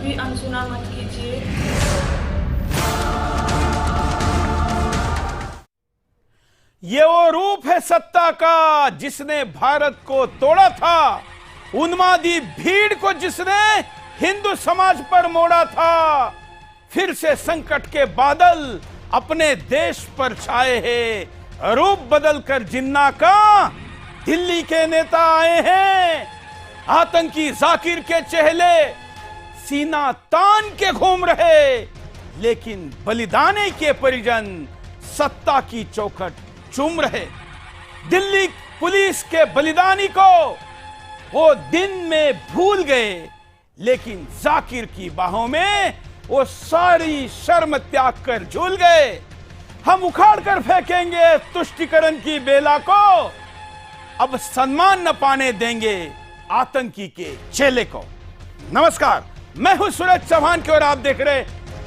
कभी अनसुना मत कीजिए। ये वो रूप है सत्ता का जिसने भारत को तोड़ा था, उन्मादी भीड़ को जिसने हिंदू समाज पर मोड़ा था। फिर से संकट के बादल अपने देश पर छाए हैं। रूप बदलकर जिन्ना का दिल्ली के नेता आए हैं। आतंकी जाकिर के चेहरे सीना तान के घूम रहे, लेकिन बलिदानी के परिजन सत्ता की चौखट चूम रहे। दिल्ली पुलिस के बलिदानी को वो दिन में भूल गए, लेकिन जाकिर की बाहों में वो सारी शर्म त्याग कर झूल गए। हम उखाड़ कर फेंकेंगे तुष्टीकरण की बेला को, अब सम्मान न पाने देंगे आतंकी के चेले को। नमस्कार, मैं हूं सूरज चौहान की और आप देख रहे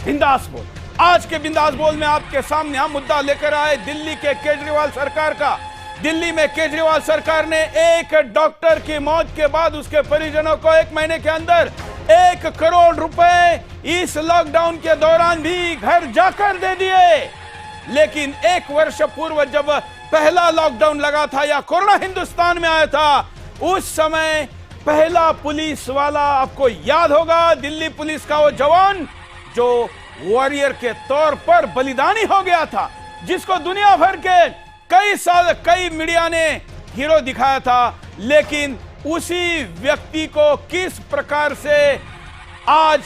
बिंदास बोल। आज के बिंदास बोल में आपके सामने हम मुद्दा लेकर आए दिल्ली के केजरीवाल सरकार का। दिल्ली में केजरीवाल सरकार ने एक डॉक्टर की मौत के बाद उसके परिजनों को 1 महीने के अंदर 1 करोड़ रुपए इस लॉकडाउन के दौरान भी घर जाकर दे दिए। लेकिन 1 वर्ष पूर्व जब पहला लॉकडाउन लगा था या कोरोना हिंदुस्तान में आया था, उस समय पहला पुलिस वाला, आपको याद होगा, दिल्ली पुलिस का वो जवान जो वॉरियर के तौर पर बलिदानी हो गया था, जिसको दुनिया भर के कई मीडिया ने हीरो दिखाया था। लेकिन उसी व्यक्ति को किस प्रकार से आज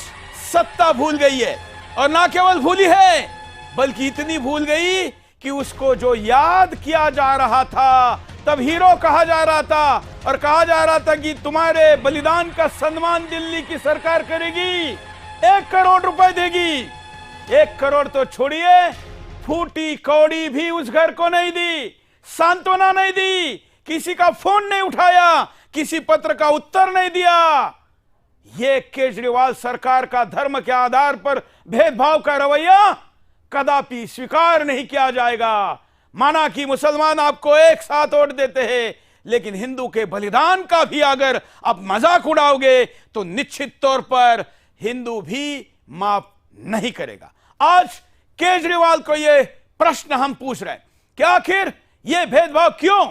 सत्ता भूल गई है, और ना केवल भूली है बल्कि इतनी भूल गई कि उसको जो याद किया जा रहा था, तब हीरो कहा जा रहा था और कहा जा रहा था कि तुम्हारे बलिदान का सम्मान दिल्ली की सरकार करेगी, 1 करोड़ रुपए देगी। 1 करोड़ तो छोड़िए, फूटी कौड़ी भी उस घर को नहीं दी, सांत्वना नहीं दी, किसी का फोन नहीं उठाया, किसी पत्र का उत्तर नहीं दिया। यह केजरीवाल सरकार का धर्म के आधार पर भेदभाव का रवैया कदापि स्वीकार नहीं किया जाएगा। माना कि मुसलमान आपको एक साथ वोट देते हैं, लेकिन हिंदू के बलिदान का भी अगर आप मजाक उड़ाओगे तो निश्चित तौर पर हिंदू भी माफ नहीं करेगा। आज केजरीवाल को यह प्रश्न हम पूछ रहे हैं कि आखिर यह भेदभाव क्यों।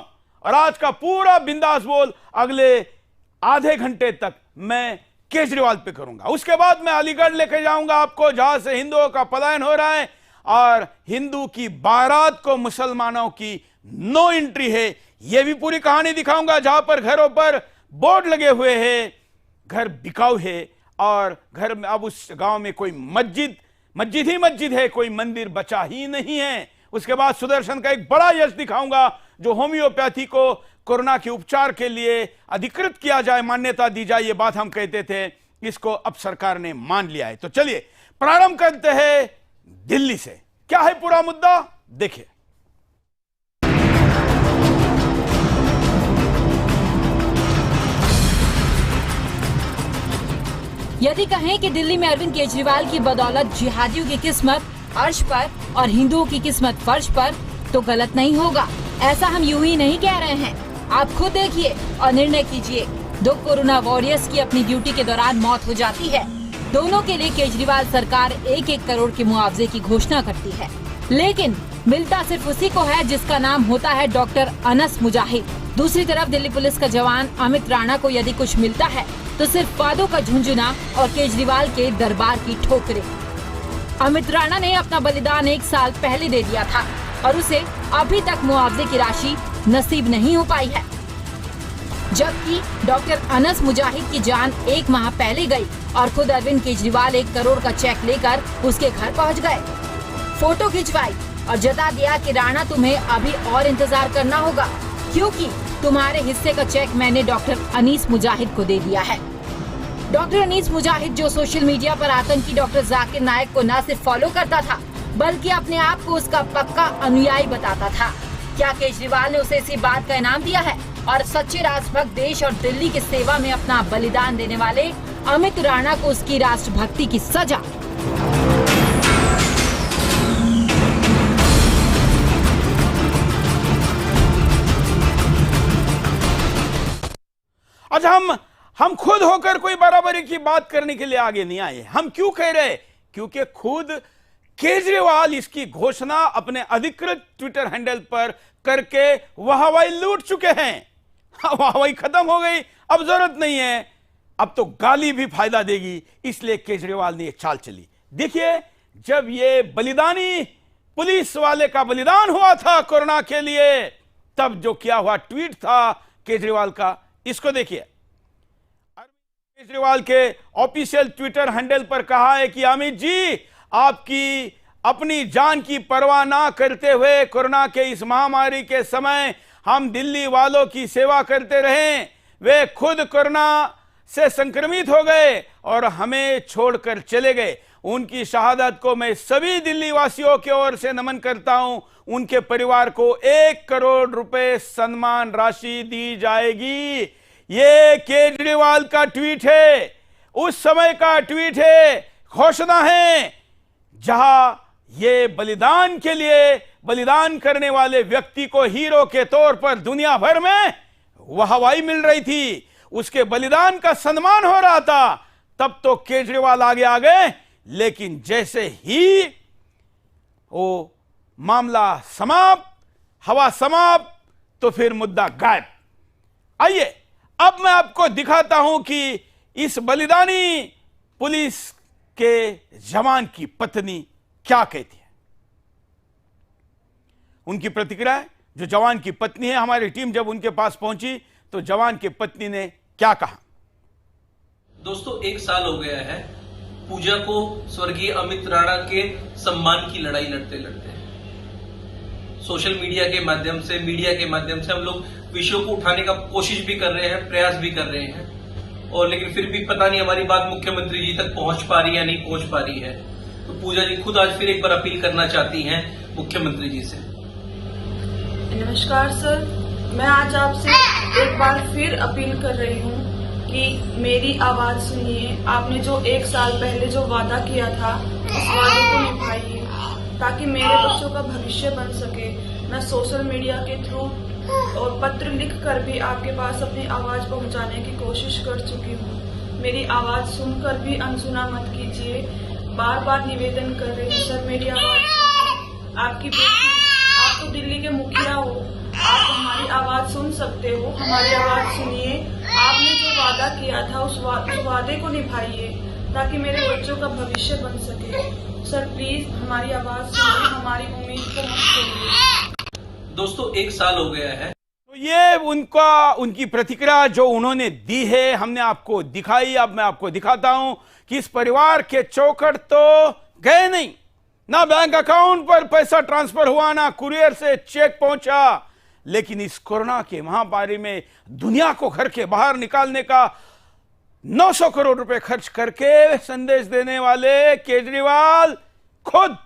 और आज का पूरा बिंदास बोल अगले आधे घंटे तक मैं केजरीवाल पे करूंगा। उसके बाद मैं अलीगढ़ लेकर जाऊंगा आपको, जहां से हिंदुओं का पलायन हो रहा है और हिंदू की बारात को मुसलमानों की नो एंट्री है। यह भी पूरी कहानी दिखाऊंगा, जहां पर घरों पर बोर्ड लगे हुए हैं, घर बिकाऊ है, और घर में अब उस गांव में कोई मस्जिद ही मस्जिद है, कोई मंदिर बचा ही नहीं है। उसके बाद सुदर्शन का एक बड़ा यश दिखाऊंगा, जो होम्योपैथी को कोरोना के उपचार के लिए अधिकृत किया जाए, मान्यता दी जाए, ये बात हम कहते थे, इसको अब सरकार ने मान लिया है। तो चलिए प्रारंभ करते हैं दिल्ली से। क्या है पूरा मुद्दा, देखिए। यदि कहें कि दिल्ली में अरविंद केजरीवाल की बदौलत जिहादियों की किस्मत अर्श पर और हिंदुओं की किस्मत फर्श पर, तो गलत नहीं होगा। ऐसा हम यूं ही नहीं कह रहे हैं, आप खुद देखिए और निर्णय कीजिए। 2 कोरोना वॉरियर्स की अपनी ड्यूटी के दौरान मौत हो जाती है। दोनों के लिए केजरीवाल सरकार 1-1 करोड़ के मुआवजे की घोषणा करती है, लेकिन मिलता सिर्फ उसी को है जिसका नाम होता है डॉक्टर अनस मुजाहिद। दूसरी तरफ दिल्ली पुलिस का जवान अमित राणा को यदि कुछ मिलता है तो सिर्फ वादों का झुंझुना और केजरीवाल के दरबार की ठोकरें। अमित राणा ने अपना बलिदान 1 साल पहले दे दिया था और उसे अभी तक मुआवजे की राशि नसीब नहीं हो पाई है, जबकि डॉक्टर अनस मुजाहिद की जान 1 माह पहले गई और खुद अरविंद केजरीवाल 1 करोड़ का चेक लेकर उसके घर पहुंच गए, फोटो खिंचवाई और जता दिया कि राणा तुम्हें अभी और इंतजार करना होगा, क्योंकि तुम्हारे हिस्से का चेक मैंने डॉक्टर अनीस मुजाहिद को दे दिया है। डॉक्टर अनीस मुजाहिद जो सोशल मीडिया पर आतंकी डॉक्टर जाकिर नायक को न सिर्फ फॉलो करता था, बल्कि अपने आप को उसका पक्का अनुयायी बताता था। क्या केजरीवाल ने उसे इसी बात का इनाम दिया है? और सच्चे राष्ट्रभक्त देश और दिल्ली की सेवा में अपना बलिदान देने वाले अमित राणा को उसकी राष्ट्रभक्ति की सजा। आज हम हम खुद होकर कोई बराबरी की बात करने के लिए आगे नहीं आए। हम क्यों कह रहे? क्योंकि खुद केजरीवाल इसकी घोषणा अपने अधिकृत ट्विटर हैंडल पर करके वाहवाही लूट चुके हैं। वाहवाही खत्म हो गई, अब जरूरत नहीं है, अब तो गाली भी फायदा देगी, इसलिए केजरीवाल ने यह चाल चली। देखिए, जब ये बलिदानी पुलिस वाले का बलिदान हुआ था कोरोना के लिए, तब जो किया हुआ ट्वीट था केजरीवाल का, इसको देखिए। केजरीवाल के ऑफिशियल ट्विटर हैंडल पर कहा है कि अमित जी, आपकी अपनी जान की परवाह ना करते हुए कोरोना के इस महामारी के समय हम दिल्ली वालों की सेवा करते रहे। वे खुद कोरोना से संक्रमित हो गए और हमें छोड़कर चले गए। उनकी शहादत को मैं सभी दिल्ली वासियों की ओर से नमन करता हूं। उनके परिवार को 1 करोड़ रुपए सम्मान राशि दी जाएगी। ये केजरीवाल का ट्वीट है, उस समय का ट्वीट है, घोषणा है, जहां ये बलिदान के लिए बलिदान करने वाले व्यक्ति को हीरो के तौर पर दुनिया भर में वाहवाही मिल रही थी, उसके बलिदान का सम्मान हो रहा था, तब तो केजरीवाल आगे आ गए। लेकिन जैसे ही वो मामला समाप्त, हवा समाप्त, तो फिर मुद्दा गायब। आइए अब मैं आपको दिखाता हूं कि इस बलिदानी पुलिस के जवान की पत्नी क्या कहती है। उनकी प्रतिक्रिया, जो जवान की पत्नी है, हमारी टीम जब उनके पास पहुंची तो जवान की पत्नी ने क्या कहा। दोस्तों, 1 साल हो गया है पूजा को स्वर्गीय अमित राणा के सम्मान की लड़ाई लड़ते लड़ते। सोशल मीडिया के माध्यम से, मीडिया के माध्यम से हम लोग विषयों को उठाने का कोशिश भी कर रहे हैं, प्रयास भी कर रहे हैं, और लेकिन फिर भी पता नहीं हमारी बात मुख्यमंत्री जी तक पहुंच पा रही है या नहीं पहुंच पा रही है। तो पूजा जी खुद आज फिर एक बार अपील करना चाहती हैं मुख्यमंत्री जी से। नमस्कार सर, मैं आज आपसे एक बार फिर अपील कर रही हूँ कि मेरी आवाज सुनिए। आपने जो 1 साल पहले जो वादा किया था, उस वादे को निभाइए ताकि मेरे बच्चों का भविष्य बन सके। मैं सोशल मीडिया के थ्रू और पत्र लिखकर भी आपके पास अपनी आवाज पहुंचाने की कोशिश कर चुकी हूँ। मेरी आवाज सुनकर भी अनसुना मत कीजिए। बार बार निवेदन कर रही हूँ सर, मेरी आवाज। आपकी बेटी, आप तो दिल्ली के मुखिया हो, आप हमारी आवाज सुन सकते हो, हमारी आवाज सुनिए। आपने जो वादा किया था उस वादे को निभाइए ताकि मेरे बच्चों का भविष्य बन सके। सर प्लीज हमारी आवाज सुनिए, हमारी उम्मीद को मत छोड़िए। दोस्तों, 1 साल हो गया है। तो ये उनकी प्रतिक्रिया जो उन्होंने दी है, हमने आपको दिखाई। अब मैं आपको दिखाता हूं कि इस परिवार के चौखट तो गए नहीं, ना बैंक अकाउंट पर पैसा ट्रांसफर हुआ, ना कुरियर से चेक पहुंचा, लेकिन इस कोरोना के महामारी में दुनिया को घर के बाहर निकालने का 900 करोड़ रुपए खर्च करके संदेश देने वाले केजरीवाल खुद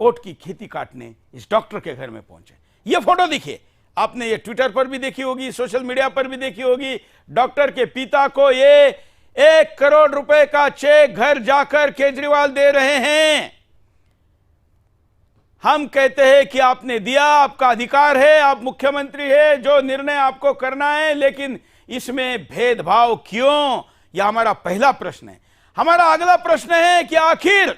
ओट की खेती काटने इस डॉक्टर के घर में पहुंचे। यह फोटो देखिए, आपने ये ट्विटर पर भी देखी होगी, सोशल मीडिया पर भी देखी होगी। डॉक्टर के पिता को ये 1 करोड़ रुपए का चेक घर जाकर केजरीवाल दे रहे हैं। हम कहते हैं कि आपने दिया, आपका अधिकार है, आप मुख्यमंत्री है, जो निर्णय आपको करना है, लेकिन इसमें भेदभाव क्यों? यह हमारा पहला प्रश्न है। हमारा अगला प्रश्न है कि आखिर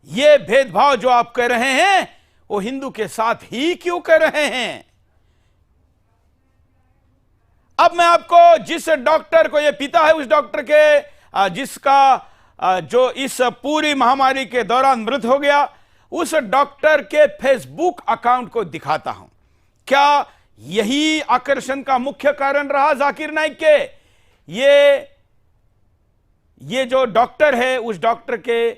यह भेदभाव जो आप कर रहे हैं वो हिंदू के साथ ही क्यों कर रहे हैं? अब मैं आपको जिस डॉक्टर को, यह पिता है उस डॉक्टर के जिसका जो इस पूरी महामारी के दौरान मृत हो गया, उस डॉक्टर के फेसबुक अकाउंट को दिखाता हूं। क्या यही आकर्षण का मुख्य कारण रहा जाकिर नाइक के? ये जो डॉक्टर है, उस डॉक्टर के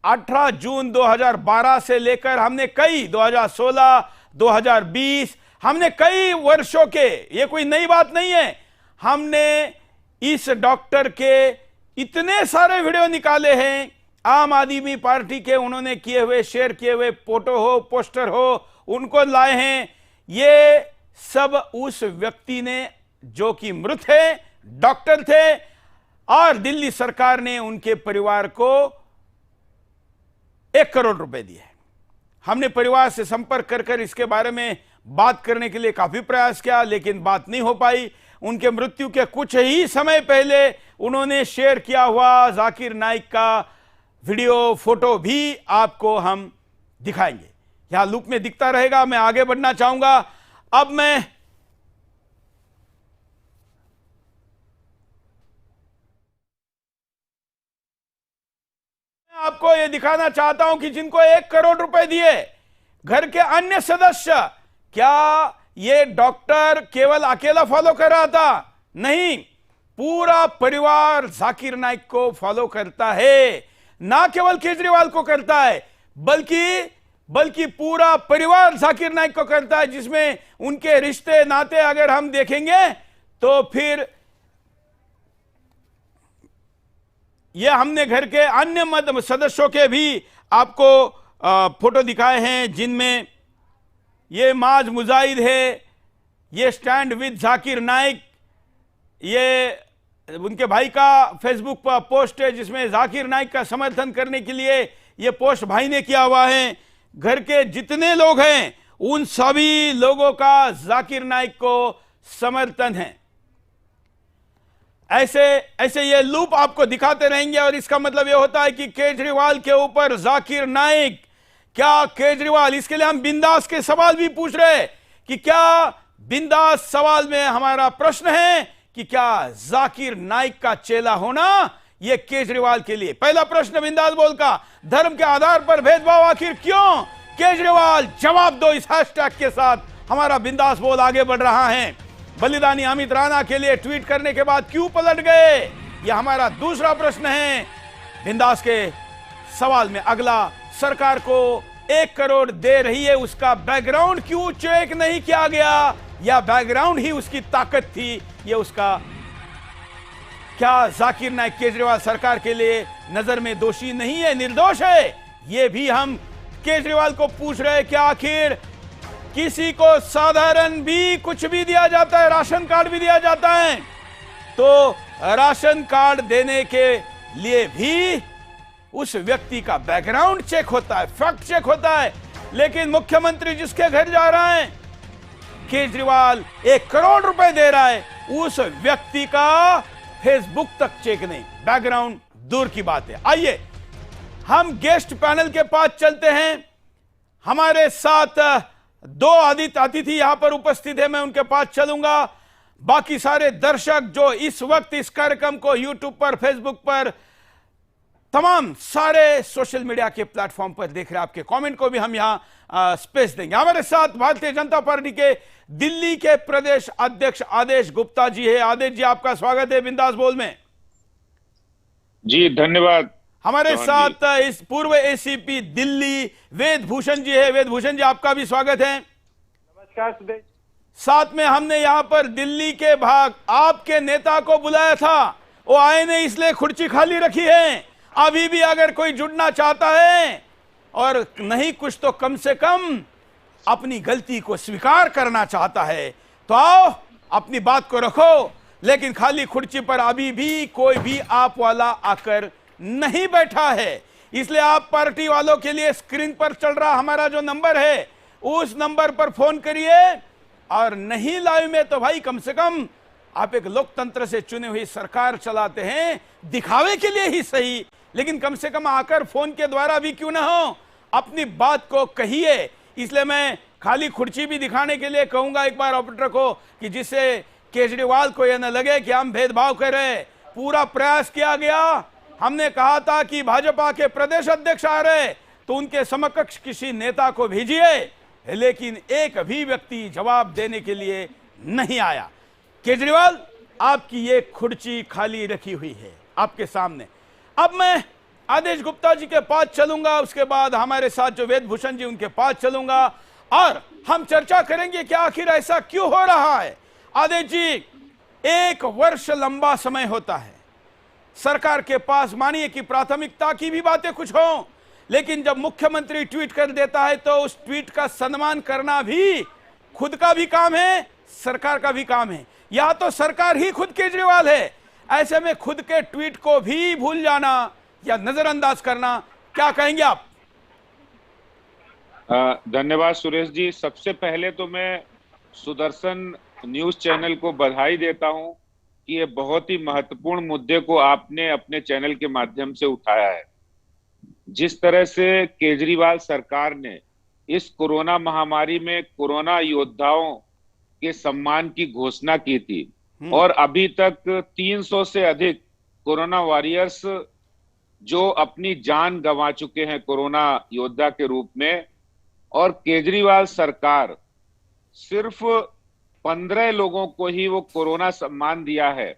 18 जून 2012 से लेकर हमने कई 2016, 2020, हमने कई वर्षों के, ये कोई नई बात नहीं है, हमने इस डॉक्टर के इतने सारे वीडियो निकाले हैं। आम आदमी पार्टी के उन्होंने किए हुए, शेयर किए हुए फोटो हो, पोस्टर हो, उनको लाए हैं। ये सब उस व्यक्ति ने जो कि मृत है, डॉक्टर थे, और दिल्ली सरकार ने उनके परिवार को 1 करोड़ रुपए दिए। हमने परिवार से संपर्क कर इसके बारे में बात करने के लिए काफी प्रयास किया, लेकिन बात नहीं हो पाई। उनके मृत्यु के कुछ ही समय पहले उन्होंने शेयर किया हुआ जाकिर नाइक का वीडियो फोटो भी आपको हम दिखाएंगे। यहां लूप में दिखता रहेगा। मैं आगे बढ़ना चाहूंगा। अब मैं आपको यह दिखाना चाहता हूं कि जिनको 1 करोड़ रुपए दिए घर के अन्य सदस्य, क्या ये डॉक्टर केवल अकेला फॉलो कर रहा था? नहीं, पूरा परिवार जाकिर नाइक को फॉलो करता है। ना केवल केजरीवाल को करता है, बल्कि पूरा परिवार जाकिर नाइक को करता है, जिसमें उनके रिश्ते नाते अगर हम देखेंगे तो फिर ये हमने घर के अन्य सदस्यों के भी आपको फोटो दिखाए हैं, जिनमें ये माज मुजाहिद है, ये स्टैंड विद जाकिर नाइक, ये उनके भाई का फेसबुक पर पोस्ट है जिसमें जाकिर नाइक का समर्थन करने के लिए ये पोस्ट भाई ने किया हुआ है। घर के जितने लोग हैं उन सभी लोगों का जाकिर नाइक को समर्थन है। ऐसे ये लूप आपको दिखाते रहेंगे और इसका मतलब ये होता है कि केजरीवाल के ऊपर जाकिर नाइक, क्या केजरीवाल, इसके लिए हम बिंदास के सवाल भी पूछ रहे हैं कि क्या बिंदास सवाल में हमारा प्रश्न है कि क्या जाकिर नाइक का चेला होना यह केजरीवाल के लिए? पहला प्रश्न बिंदास बोल का, धर्म के आधार पर भेदभाव आखिर क्यों? केजरीवाल जवाब दो इस हैशटैग के साथ। हमारा बिंदास बोल आगे बढ़ रहा है। बलिदानी अमित राणा के लिए ट्वीट करने के बाद क्यों पलट गए? यह हमारा दूसरा प्रश्न है बिंदास के सवाल में। अगला, सरकार को 1 करोड़ दे रही है, उसका बैकग्राउंड क्यों चेक नहीं किया गया, या बैकग्राउंड ही उसकी ताकत थी? ये उसका, क्या जाकिर नाइक केजरीवाल सरकार के लिए नजर में दोषी नहीं है, निर्दोष है? ये भी हम केजरीवाल को पूछ रहे हैं। क्या आखिर किसी को साधारण भी कुछ भी दिया जाता है, राशन कार्ड भी दिया जाता है, तो राशन कार्ड देने के लिए भी उस व्यक्ति का बैकग्राउंड चेक होता है, फैक्ट चेक होता है। लेकिन मुख्यमंत्री जिसके घर जा रहा है, केजरीवाल 1 करोड़ रुपए दे रहा है, उस व्यक्ति का फेसबुक तक चेक नहीं, बैकग्राउंड दूर की बात है। आइए हम गेस्ट पैनल के पास चलते हैं। हमारे साथ 2 अतिथि यहां पर उपस्थित है, मैं उनके पास चलूंगा। बाकी सारे दर्शक जो इस वक्त इस कार्यक्रम को यूट्यूब पर, फेसबुक पर, तमाम सारे सोशल मीडिया के प्लेटफॉर्म पर देख रहे हैं, आपके कमेंट को भी हम यहां स्पेस देंगे। हमारे साथ भारतीय जनता पार्टी के दिल्ली के प्रदेश अध्यक्ष आदेश गुप्ता जी है। आदेश जी, आपका स्वागत है बिंदास बोल में। जी धन्यवाद। हमारे साथ इस पूर्व एसीपी दिल्ली वेद भूषण जी है। वेद भूषण जी, आपका भी स्वागत है। नमस्कार सुदेश। साथ में हमने यहां पर दिल्ली के भाग आपके नेता को बुलाया था, वो आए नहीं, इसलिए खुर्ची खाली रखी है। अभी भी अगर कोई जुड़ना चाहता है और नहीं कुछ तो कम से कम अपनी गलती को स्वीकार करना चाहता है, तो आओ अपनी बात को रखो। लेकिन खाली खुर्ची पर अभी भी कोई भी आप वाला आकर नहीं बैठा है, इसलिए आप पार्टी वालों के लिए स्क्रीन पर चल रहा हमारा जो नंबर है, उस नंबर पर फोन करिए। और नहीं लाइव में तो भाई कम से कम आप एक लोकतंत्र से चुनी हुई सरकार चलाते हैं, दिखावे के लिए ही सही, लेकिन कम से कम आकर फोन के द्वारा भी क्यों ना हो अपनी बात को कहिए। इसलिए मैं खाली खुर्ची भी दिखाने के लिए कहूंगा एक बार ऑपरेटर को कि जिससे केजरीवाल को यह न लगे कि हम भेदभाव कर रहे। पूरा प्रयास किया गया। हमने कहा था कि भाजपा के प्रदेश अध्यक्ष आ रहे तो उनके समकक्ष किसी नेता को भेजिए, लेकिन एक भी व्यक्ति जवाब देने के लिए नहीं आया। केजरीवाल, आपकी ये खुर्ची खाली रखी हुई है आपके सामने। अब मैं आदेश गुप्ता जी के पास चलूंगा, उसके बाद हमारे साथ जो वेद भूषण जी उनके पास चलूंगा और हम चर्चा करेंगे कि आखिर ऐसा क्यों हो रहा है। आदेश जी, 1 वर्ष लंबा समय होता है, सरकार के पास मानिए कि प्राथमिकता की भी बातें कुछ हो, लेकिन जब मुख्यमंत्री ट्वीट कर देता है तो उस ट्वीट का सम्मान करना भी खुद का भी काम है, सरकार का भी काम है। या तो सरकार ही खुद केजरीवाल है, ऐसे में खुद के ट्वीट को भी भूल जाना या नजरअंदाज करना, क्या कहेंगे आप? धन्यवाद सुरेश जी। सबसे पहले तो मैं सुदर्शन न्यूज चैनल को बधाई देता हूं कि ये बहुत ही महत्वपूर्ण मुद्दे को आपने अपने चैनल के माध्यम से उठाया है। जिस तरह से केजरीवाल सरकार ने इस कोरोना महामारी में कोरोना योद्धाओं के सम्मान की घोषणा की थी और अभी तक 300 से अधिक कोरोना वॉरियर्स जो अपनी जान गंवा चुके हैं कोरोना योद्धा के रूप में, और केजरीवाल सरकार सिर्फ 15 लोगों को ही वो कोरोना सम्मान दिया है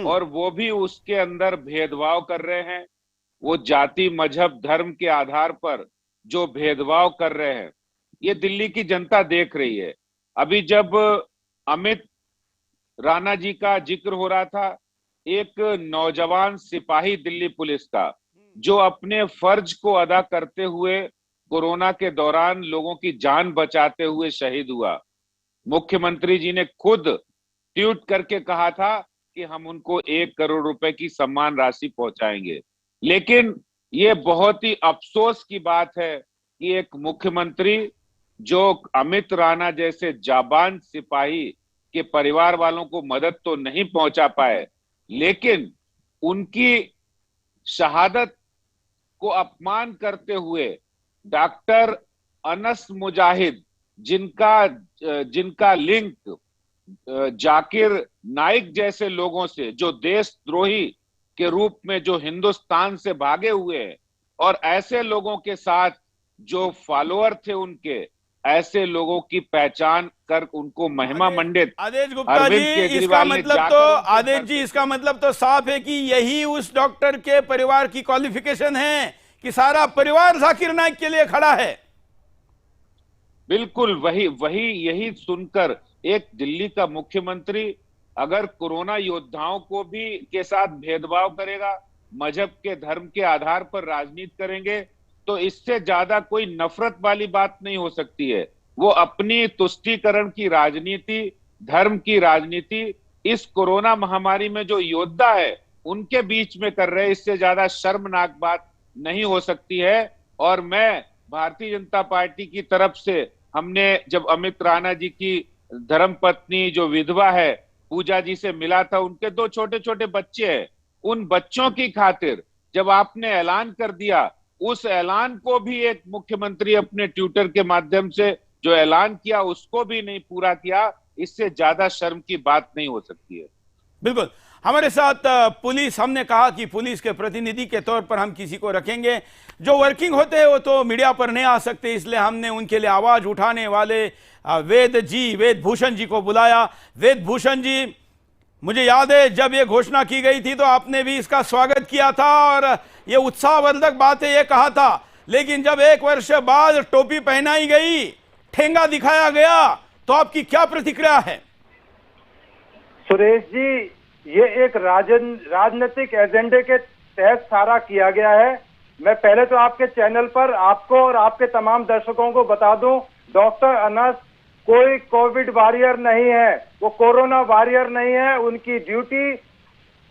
और वो भी उसके अंदर भेदभाव कर रहे हैं। वो जाति, मजहब, धर्म के आधार पर जो भेदभाव कर रहे हैं, ये दिल्ली की जनता देख रही है। अभी जब अमित राणा जी का जिक्र हो रहा था, एक नौजवान सिपाही दिल्ली पुलिस का जो अपने फर्ज को अदा करते हुए कोरोना के दौरान लोगों की जान बचाते हुए शहीद हुआ। मुख्यमंत्री जी ने खुद ट्वीट करके कहा था कि हम उनको 1 करोड़ रुपए की सम्मान राशि पहुंचाएंगे। लेकिन ये बहुत ही अफसोस की बात है कि एक मुख्यमंत्री जो अमित राणा जैसे जाबाज सिपाही के परिवार वालों को मदद तो नहीं पहुंचा पाए, लेकिन उनकी शहादत को अपमान करते हुए डॉक्टर अनस मुजाहिद, जिनका लिंक जाकिर नाइक जैसे लोगों से, जो देशद्रोही के रूप में जो हिंदुस्तान से भागे हुए हैं, और ऐसे लोगों के साथ जो फॉलोअर थे उनके, ऐसे लोगों की पहचान कर उनको महिमा मंडित आदेश गुप्ता जी, इसका मतलब तो आदेश जी, इसका मतलब तो साफ है कि यही उस डॉक्टर के परिवार की क्वालिफिकेशन है कि सारा परिवार जाकिर नाइक के लिए खड़ा है। बिल्कुल वही यही सुनकर एक दिल्ली का मुख्यमंत्री अगर कोरोना योद्धाओं को भी के साथ भेदभाव करेगा, मजहब के, धर्म के आधार पर राजनीति करेंगे, तो इससे ज्यादा कोई नफरत वाली बात नहीं हो सकती है। वो अपनी तुष्टीकरण की राजनीति, धर्म की राजनीति इस कोरोना महामारी में जो योद्धा है उनके बीच में कर रहे, इससे ज्यादा शर्मनाक बात नहीं हो सकती है। और मैं भारतीय जनता पार्टी की तरफ से, हमने जब अमित राणा जी की धर्मपत्नी जो विधवा है पूजा जी से मिला था, उनके 2 छोटे छोटे बच्चे हैं, उन बच्चों की खातिर जब आपने ऐलान कर दिया, उस ऐलान को भी एक मुख्यमंत्री अपने ट्विटर के माध्यम से जो ऐलान किया उसको भी नहीं पूरा किया, इससे ज्यादा शर्म की बात नहीं हो सकती है। बिल्कुल। हमारे साथ पुलिस, हमने कहा कि पुलिस के प्रतिनिधि के तौर पर हम किसी को रखेंगे। जो वर्किंग होते हैं वो तो मीडिया पर नहीं आ सकते, इसलिए हमने उनके लिए आवाज उठाने वाले वेद भूषण जी को बुलाया। वेद भूषण जी, मुझे याद है जब ये घोषणा की गई थी तो आपने भी इसका स्वागत किया था और ये उत्साहवर्धक बात है ये कहा था, लेकिन जब 1 वर्ष बाद टोपी पहनाई गई, ठेंगा दिखाया गया, तो आपकी क्या प्रतिक्रिया है? सुरेश जी, ये एक राजनीतिक एजेंडे के तहत सारा किया गया है। मैं पहले तो आपके चैनल पर आपको और आपके तमाम दर्शकों को बता दूं, डॉक्टर अनस कोई कोविड वॉरियर नहीं है, वो कोरोना वॉरियर नहीं है। उनकी ड्यूटी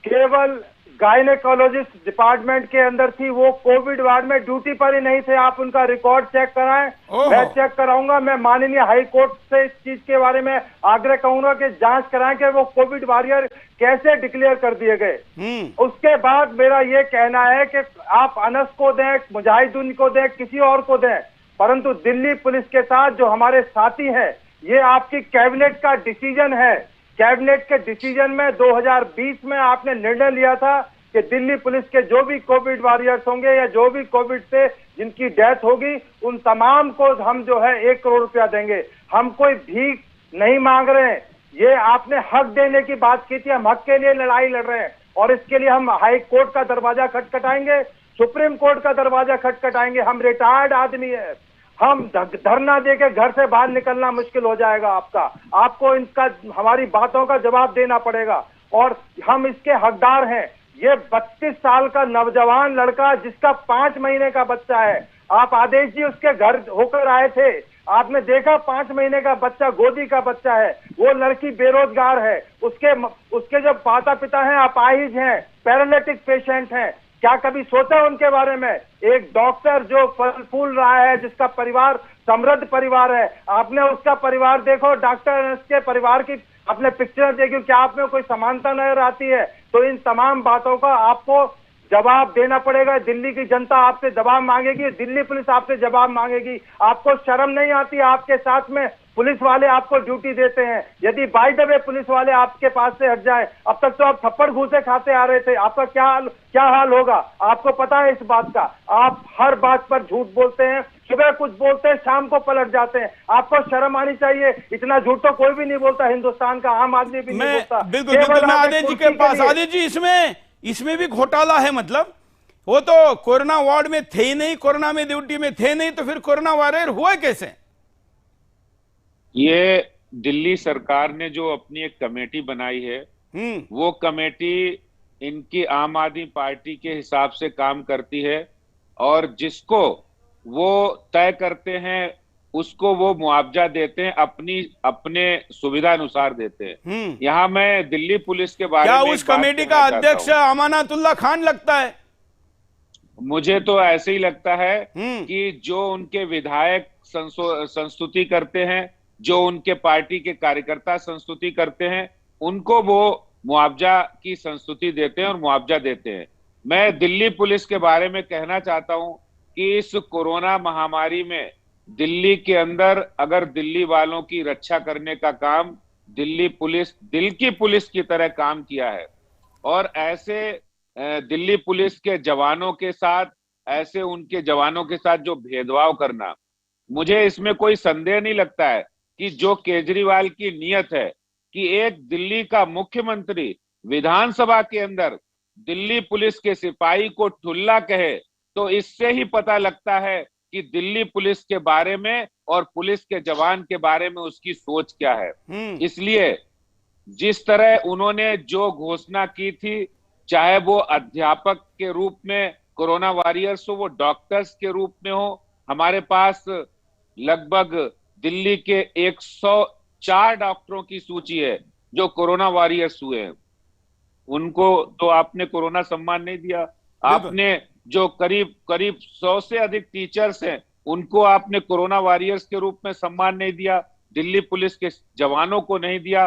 केवल गायनेकोलॉजिस्ट डिपार्टमेंट के अंदर थी, वो कोविड वार्ड में ड्यूटी पर ही नहीं थे। आप उनका रिकॉर्ड चेक कराएं, मैं चेक कराऊंगा। मैं माननीय हाई कोर्ट से इस चीज के बारे में आग्रह करूंगा कि जांच कराएं कि वो कोविड वॉरियर कैसे डिक्लेयर कर दिए गए। उसके बाद मेरा ये कहना है कि आप अनस को दें, मुजाहिदुन को दें, किसी और को दें, परंतु दिल्ली पुलिस के साथ जो हमारे साथी हैं, ये आपकी कैबिनेट का डिसीजन है। कैबिनेट के डिसीजन में 2020 में आपने निर्णय लिया था कि दिल्ली पुलिस के जो भी कोविड वॉरियर्स होंगे या जो भी कोविड से जिनकी डेथ होगी, उन तमाम को हम जो है 1 करोड़ रुपया देंगे। हम कोई भीख नहीं मांग रहे हैं, ये आपने हक देने की बात की थी, हम हक के लिए लड़ाई लड़ रहे हैं और इसके लिए हम हाई कोर्ट का दरवाजा खटखटाएंगे, सुप्रीम कोर्ट का दरवाजा खटखटाएंगे। हम रिटायर्ड आदमी है, हम धरना देके घर से बाहर निकलना मुश्किल हो जाएगा। आपको इनका, हमारी बातों का जवाब देना पड़ेगा और हम इसके हकदार हैं। ये 32 साल का नौजवान लड़का जिसका 5 महीने का बच्चा है, आप आदेश जी उसके घर होकर आए थे, आपने देखा 5 महीने का बच्चा, गोदी का बच्चा है, वो लड़की बेरोजगार है, उसके जो माता पिता हैं अपाहिज हैं, पैरालिटिक पेशेंट हैं। क्या कभी सोचा उनके बारे में? एक डॉक्टर जो फल फूल रहा है, जिसका परिवार समृद्ध परिवार है, आपने उसका परिवार देखो, डॉक्टर के परिवार की आपने पिक्चर देखी, क्या आप में कोई समानता नजर आती है? तो इन तमाम बातों का आपको जवाब देना पड़ेगा। दिल्ली की जनता आपसे जवाब मांगेगी, दिल्ली पुलिस आपसे जवाब मांगेगी। आपको शर्म नहीं आती? आपके साथ में पुलिस वाले आपको ड्यूटी देते हैं। यदि बाय द वे पुलिस वाले आपके पास से हट जाए, अब तक तो आप थप्पड़ घूसे खाते आ रहे थे, आपका क्या हाल होगा? आपको पता है इस बात का? आप हर बात पर झूठ बोलते हैं, सुबह कुछ बोलते हैं, शाम को पलट जाते हैं। आपको शर्म आनी चाहिए। इतना झूठ तो कोई भी नहीं बोलता, हिंदुस्तान का आम आदमी भी नहीं बोलता। बिल्कुल मैं आदेश जी के पास। आदेश जी, इसमें भी घोटाला है। मतलब वो तो कोरोना वार्ड में थे ही नहीं, कोरोना में ड्यूटी में थे नहीं, तो फिर कोरोना वॉरियर हुआ कैसे? ये दिल्ली सरकार ने जो अपनी एक कमेटी बनाई है, वो कमेटी इनकी आम आदमी पार्टी के हिसाब से काम करती है, और जिसको वो तय करते हैं उसको वो मुआवजा देते हैं, अपने सुविधा अनुसार देते हैं। यहाँ मैं दिल्ली पुलिस के बारे में, क्या उस कमेटी का अध्यक्ष अमानतुल्लाह खान लगता है? मुझे तो ऐसे ही लगता है कि जो उनके विधायक संस्तुति करते हैं, जो उनके पार्टी के कार्यकर्ता संस्तुति करते हैं, उनको वो मुआवजा की संस्तुति देते हैं और मुआवजा देते हैं। मैं दिल्ली पुलिस के बारे में कहना चाहता हूं कि इस कोरोना महामारी में दिल्ली के अंदर अगर दिल्ली वालों की रक्षा करने का काम दिल्ली पुलिस दिल की पुलिस की तरह काम किया है, और ऐसे दिल्ली पुलिस के जवानों के साथ, ऐसे उनके जवानों के साथ जो भेदभाव करना, मुझे इसमें कोई संदेह नहीं लगता है कि जो केजरीवाल की नीयत है कि एक दिल्ली का मुख्यमंत्री विधानसभा के अंदर दिल्ली पुलिस के सिपाही को ठुल्ला कहे, तो इससे ही पता लगता है कि दिल्ली पुलिस के बारे में और पुलिस के जवान के बारे में उसकी सोच क्या है। इसलिए जिस तरह उन्होंने जो घोषणा की थी, चाहे वो अध्यापक के रूप में कोरोना वॉरियर्स हो, वो डॉक्टर्स के रूप में हो, हमारे पास लगभग दिल्ली के 104 डॉक्टरों की सूची है जो कोरोना वॉरियर्स हुए हैं। उनको तो आपने कोरोना सम्मान नहीं दिया। आपने जो करीब 100 से अधिक टीचर्स हैं, उनको आपने कोरोना वॉरियर्स के रूप में सम्मान नहीं दिया। दिल्ली पुलिस के जवानों को नहीं दिया,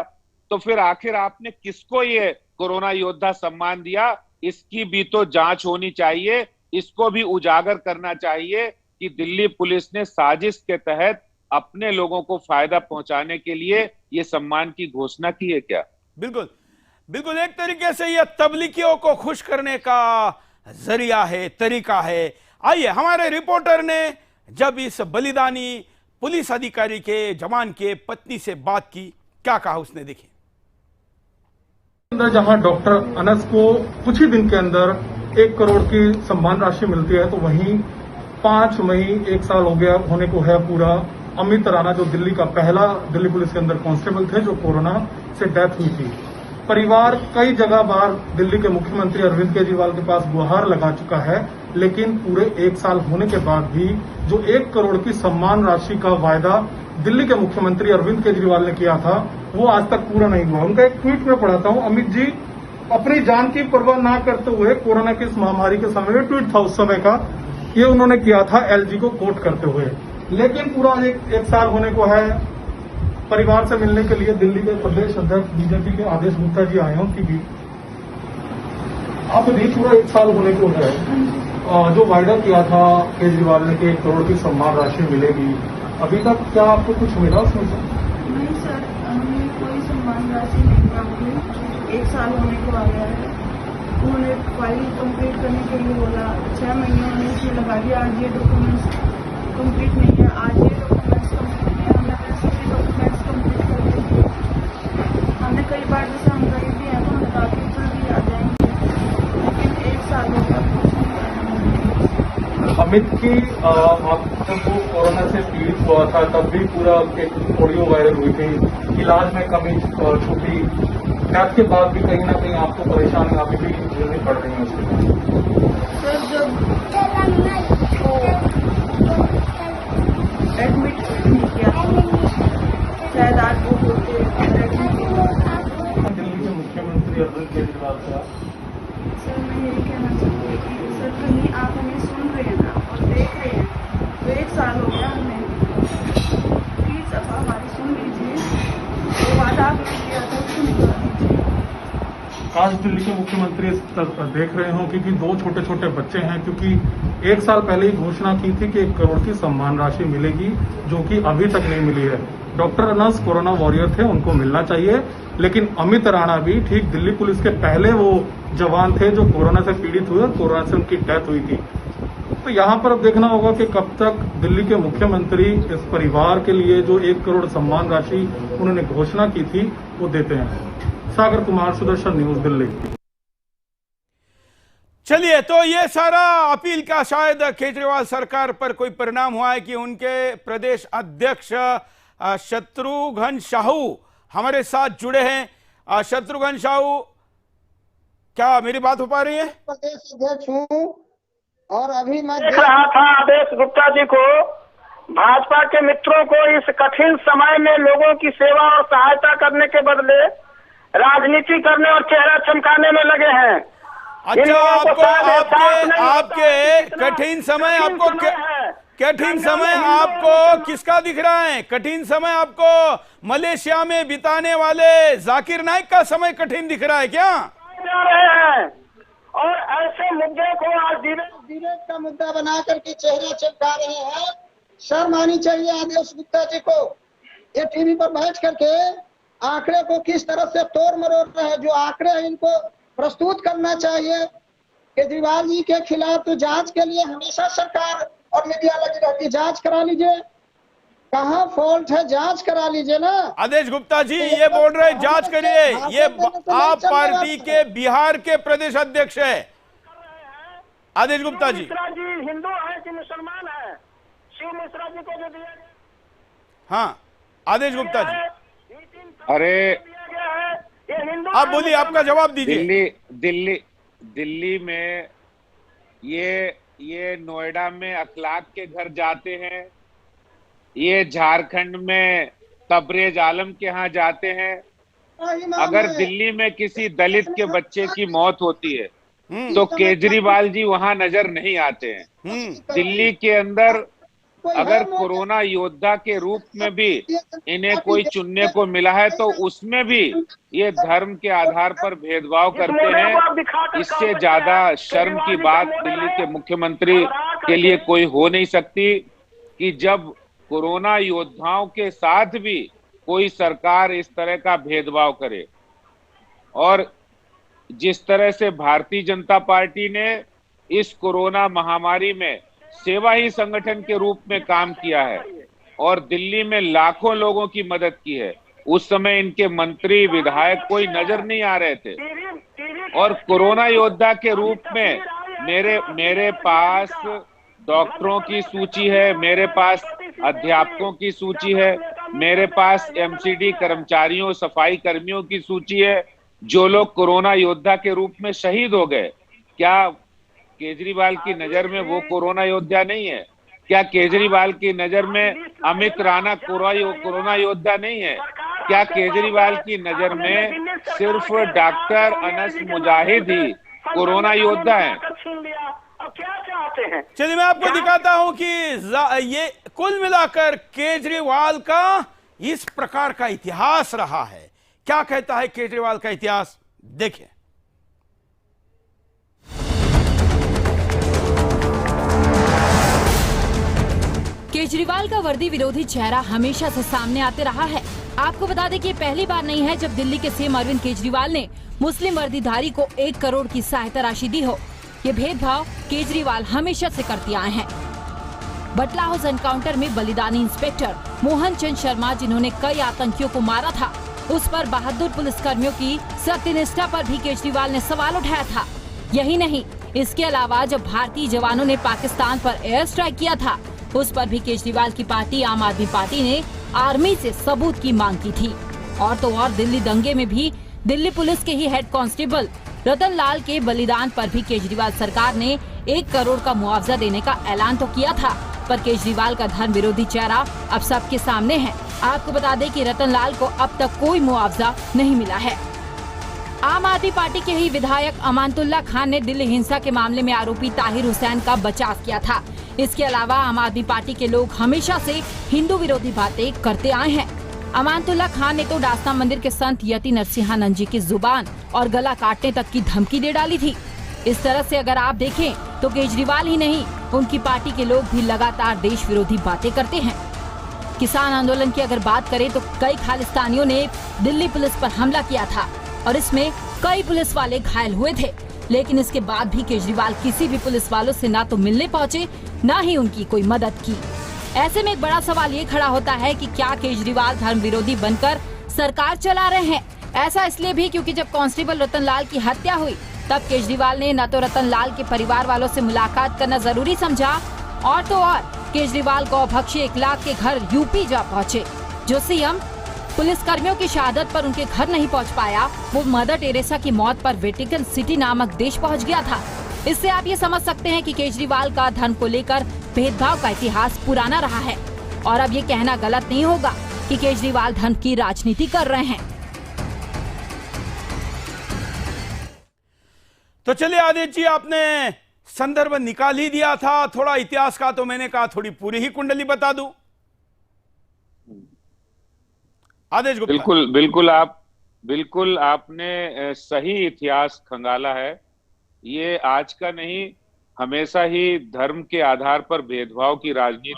तो फिर आखिर आपने किसको ये कोरोना योद्धा सम्मान दिया? इसकी भी तो जांच होनी चाहिए। इसको भी उजागर करना चाहिए कि दिल्ली पुलिस ने साजिश के तहत अपने लोगों को फायदा पहुंचाने के लिए ये सम्मान की घोषणा की है क्या? बिल्कुल बिल्कुल, एक तरीके से यह तबलीगियों को खुश करने का जरिया है, तरीका है। आइए, हमारे रिपोर्टर ने जब इस बलिदानी पुलिस अधिकारी के, जवान के पत्नी से बात की, क्या कहा उसने, देखिए। जहां डॉक्टर अनस को कुछ ही दिन के अंदर 1 करोड़ की सम्मान राशि मिलती है, तो वहीं 5 मई 1 साल हो गया होने को है पूरा, अमित राणा जो दिल्ली का पहला दिल्ली पुलिस के अंदर कांस्टेबल थे जो कोरोना से डेथ हुई थी। परिवार कई जगह बार दिल्ली के मुख्यमंत्री अरविंद केजरीवाल के पास गुहार लगा चुका है, लेकिन पूरे 1 साल होने के बाद भी जो 1 करोड़ की सम्मान राशि का वायदा दिल्ली के मुख्यमंत्री अरविंद केजरीवाल ने किया था, वो आज तक पूरा नहीं हुआ। उनका एक ट्वीट में पढ़ाता हूं। अमित जी अपनी जान की परवाह ना करते हुए, कोरोना की इस महामारी के समय में ट्वीट था उस समय का, ये उन्होंने किया था एलजी को कोट करते हुए। लेकिन पूरा एक साल होने को है, परिवार से मिलने के लिए दिल्ली के प्रदेश अध्यक्ष बीजेपी के आदेश गुप्ता जी आए हैं कि अब भी पूरा 1 साल होने को है, जो वायदा किया था केजरीवाल ने कि 1 करोड़ की सम्मान राशि मिलेगी, अभी तक क्या आपको कुछ मिला उसमें से? नहीं सर, हमें कोई सम्मान राशि नहीं प्राप्त। 1 साल होने को आ गया है। उन्होंने फाइल कंप्लीट करने के लिए बोला, 6 महीने हमने इसमें लगा दिया। आज ये डॉक्यूमेंट्स कंप्लीट नहीं है, आज ये डॉक्यूमेंट्स कंप्लीट नहीं है। हमने अपने सभी डॉक्यूमेंट्स कंप्लीट कर दिए। हमने कई बार, जैसे हम गरीब भी हैं तो हम बता के जल्दी आ जाएंगे, लेकिन 1 साल हो गया कुछ नहीं आया। अमित की आप जब वो कोरोना से पीड़ित हुआ था तब भी पूरा एक ऑडियो वायरल हुई थी, इलाज में कमी छुपी, डेथ के बाद भी कहीं ना कहीं आपको परेशानी अभी भी झेलनी पड़ रही है उसके? सर, जब एडमिट नहीं किया, शायद आज वो होते दिल्ली के मुख्यमंत्री अरविंद केजरीवाल का। सर, मैं यही कहना चाहती हूँ कि सर कहीं आप हमें सुन रहे हैं ना और देख रहे हैं, तो 1 साल हो गया हमें, प्लीज अब हमारी सुन लीजिए। वो वादा आपने किया था आज दिल्ली के मुख्यमंत्री देख रहे हो क्योंकि 2 छोटे छोटे बच्चे हैं, क्योंकि 1 साल पहले ही घोषणा की थी कि 1 करोड़ की सम्मान राशि मिलेगी, जो कि अभी तक नहीं मिली है। डॉक्टर अनस कोरोना वॉरियर थे, उनको मिलना चाहिए, लेकिन अमित राणा भी ठीक दिल्ली पुलिस के पहले वो जवान थे जो कोरोना से पीड़ित हुए, कोरोना से उनकी डेथ हुई थी। तो यहाँ पर अब देखना होगा कि कब तक दिल्ली के मुख्यमंत्री इस परिवार के लिए जो 1 करोड़ सम्मान राशि उन्होंने घोषणा की थी वो देते हैं। सागर कुमार, सुदर्शन न्यूज, दिल्ली। चलिए, तो ये सारा अपील का शायद केजरीवाल सरकार पर कोई परिणाम हुआ है कि उनके प्रदेश अध्यक्ष शत्रुघ्न साहू हमारे साथ जुड़े हैं। शत्रुघ्न साहू, क्या मेरी बात हो पा रही है? प्रदेश अध्यक्ष हूँ और अभी मैं देख रहा था आदेश गुप्ता जी को, भाजपा के मित्रों को इस कठिन समय में लोगों की सेवा और सहायता करने के बदले राजनीति करने और चेहरा चमकाने में लगे हैं। अच्छा, आपके कठिन समय आपको किसका दिख रहा है? कठिन समय आपको मलेशिया में बिताने वाले जाकिर नाइक का समय कठिन दिख रहा है क्या? और ऐसे मुद्दे को आज डिबेट का मुद्दा बना करके चेहरा चमका रहे हैं। शर्म आनी चाहिए आदेश गुप्ता जी को। ये टीवी पर बैठ करके आंकड़े को किस तरह से तोड़ मरोड़ रहे हैं, जो आंकड़े हैं इनको प्रस्तुत करना चाहिए। केजरीवाल जी के खिलाफ तो जांच के लिए हमेशा सरकार और मीडिया लगी रहती है। जांच करा लीजिए, कहाँ फॉल्ट है जांच करा लीजिए ना। आदेश गुप्ता जी ये बोल रहे जांच करिए, ये आप पार्टी के बिहार के प्रदेश अध्यक्ष है। आदेश गुप्ता जी, मिश्रा जी हिंदू है कि मुसलमान है? शिव मिश्रा जी को जो दिया गया। हाँ आदेश गुप्ता जी, अरे ये हिंदू, आप बोलिए, आपका जवाब दीजिए। दिल्ली में ये नोएडा में अखलाक के घर जाते हैं, ये झारखंड में तबरेज आलम के यहाँ जाते हैं। अगर दिल्ली में किसी दलित के बच्चे की मौत होती है तो केजरीवाल जी वहां नजर नहीं आते हैं। दिल्ली के अंदर अगर कोरोना योद्धा के रूप में भी इन्हें कोई चुनने को मिला है तो उसमें भी ये धर्म के आधार पर भेदभाव करते हैं। इससे ज्यादा शर्म की बात दिल्ली के मुख्यमंत्री के लिए कोई हो नहीं सकती कि जब कोरोना योद्धाओं के साथ भी कोई सरकार इस तरह का भेदभाव करे। और जिस तरह से भारतीय जनता पार्टी ने इस कोरोना महामारी में सेवा ही संगठन के रूप में काम किया है और दिल्ली में लाखों लोगों की मदद की है, उस समय इनके मंत्री विधायक कोई नजर नहीं आ रहे थे। और कोरोना योद्धा के रूप में मेरे पास डॉक्टरों की सूची है, मेरे पास अध्यापकों की सूची है, मेरे पास एमसीडी कर्मचारियों, सफाई कर्मियों की सूची है जो लोग कोरोना योद्धा के रूप में शहीद हो गए। क्या केजरीवाल की नजर में वो कोरोना योद्धा नहीं है? क्या केजरीवाल की नजर में अमित राणा कोरोना योद्धा नहीं है? क्या केजरीवाल की नजर में सिर्फ डॉक्टर अनस मुजाहिद ही कोरोना योद्धा है? चलिए मैं आपको दिखाता हूं कि ये कुल मिलाकर केजरीवाल का इस प्रकार का इतिहास रहा है। क्या कहता है केजरीवाल का इतिहास, देखिए। केजरीवाल का वर्दी विरोधी चेहरा हमेशा से सामने आते रहा है। आपको बता दें कि पहली बार नहीं है जब दिल्ली के सीएम अरविंद केजरीवाल ने मुस्लिम वर्दीधारी को 1 करोड़ की सहायता राशि दी हो। ये भेदभाव केजरीवाल हमेशा से करते आए हैं। बटला हाउस एनकाउंटर में बलिदानी इंस्पेक्टर मोहन चंद शर्मा, जिन्होंने कई आतंकियों को मारा था, उस पर बहादुर पुलिसकर्मियों की सत्यनिष्ठा पर भी केजरीवाल ने सवाल उठाया था। यही नहीं, इसके अलावा जब भारतीय जवानों ने पाकिस्तान पर एयर स्ट्राइक किया था, उस पर भी केजरीवाल की पार्टी आम आदमी पार्टी ने आर्मी से सबूत की मांग की थी। और तो और दिल्ली दंगे में भी दिल्ली पुलिस के ही हेड कांस्टेबल रतन लाल के बलिदान पर भी केजरीवाल सरकार ने 1 करोड़ का मुआवजा देने का ऐलान तो किया था, पर केजरीवाल का धर्म विरोधी चेहरा अब सबके सामने है। आपको बता दें कि रतन लाल को अब तक कोई मुआवजा नहीं मिला है। आम आदमी पार्टी के ही विधायक अमानतुल्लाह खान ने दिल्ली हिंसा के मामले में आरोपी ताहिर हुसैन का बचाव किया था। इसके अलावा आम आदमी पार्टी के लोग हमेशा से हिंदू विरोधी बातें करते आए हैं। अमानतुल्लाह खान ने तो डासना मंदिर के संत यति नरसिंहानंद जी की जुबान और गला काटने तक की धमकी दे डाली थी। इस तरह से अगर आप देखें तो केजरीवाल ही नहीं, उनकी पार्टी के लोग भी लगातार देश विरोधी बातें करते हैं। किसान आंदोलन की अगर बात करें तो कई खालिस्तानियों ने दिल्ली पुलिस पर हमला किया था और इसमें कई पुलिस वाले घायल हुए थे, लेकिन इसके बाद भी केजरीवाल किसी भी पुलिस वालों से ना तो मिलने पहुंचे, ना ही उनकी कोई मदद की। ऐसे में एक बड़ा सवाल ये खड़ा होता है कि क्या केजरीवाल धर्म विरोधी बनकर सरकार चला रहे हैं। ऐसा इसलिए भी क्योंकि जब कांस्टेबल रतनलाल की हत्या हुई तब केजरीवाल ने न तो रतनलाल के परिवार वालों से मुलाकात करना जरूरी समझा और तो और केजरीवाल गौभक्षी 1 लाख के घर यूपी जा पहुंचे। जो सीएम पुलिस कर्मियों की शहादत पर उनके घर नहीं पहुंच पाया, वो मदर टेरेसा की मौत पर वेटिकन सिटी नामक देश पहुंच गया था। इससे आप ये समझ सकते हैं कि केजरीवाल का धर्म को लेकर भेदभाव का इतिहास पुराना रहा है और अब ये कहना गलत नहीं होगा कि केजरीवाल धर्म की राजनीति कर रहे हैं। तो चलिए आदेश जी, आपने संदर्भ निकाल ही दिया था, थोड़ा इतिहास का, तो मैंने कहा थोड़ी पूरी ही कुंडली बता दूं। आदेश गुप्ता। बिल्कुल आपने सही इतिहास खंगाला है। ये आज का नहीं, हमेशा ही धर्म के आधार पर भेदभाव की राजनीति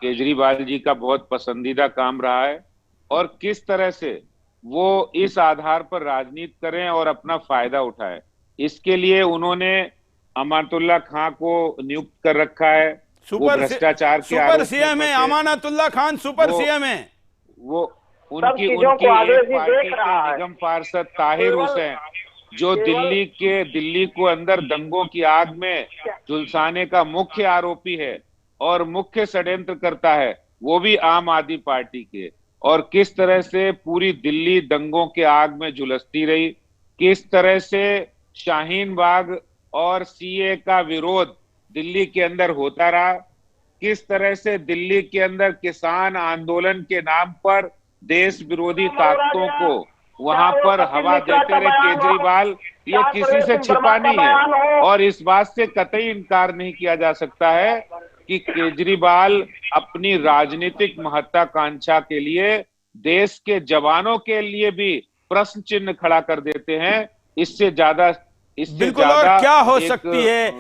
केजरीवाल जी का बहुत पसंदीदा काम रहा है और किस तरह से वो इस आधार पर राजनीति करें और अपना फायदा उठाए, इसके लिए उन्होंने अमानतुल्लाह खान को नियुक्त कर रखा है। सुपर भ्रष्टाचार के सुपर सीएम है अमानतुल्लाह खान, सुपर सीएम है वो। उनकी पार्टी के निगम पार्षद ताहिर हुसैन, जो दिल्ली को अंदर दंगों की आग में झुलसाने का मुख्य आरोपी है और मुख्य षड्यंत्र करता है, वो भी आम आदमी पार्टी के। और किस तरह से पूरी दिल्ली दंगों के आग में झुलसती रही, किस तरह से शाहीन बाग और सीए का विरोध दिल्ली के अंदर होता रहा, किस तरह से दिल्ली के अंदर किसान आंदोलन के नाम पर देश विरोधी ताकतों को वहां पर हवा देते रहे केजरीवाल। ये किसी से छिपा नहीं है और इस बात से कतई इनकार नहीं किया जा सकता है कि केजरीवाल अपनी राजनीतिक महत्वाकांक्षा के लिए देश के जवानों के लिए भी प्रश्न चिन्ह खड़ा कर देते हैं। इससे ज्यादा बिल्कुल और क्या हो सकती है।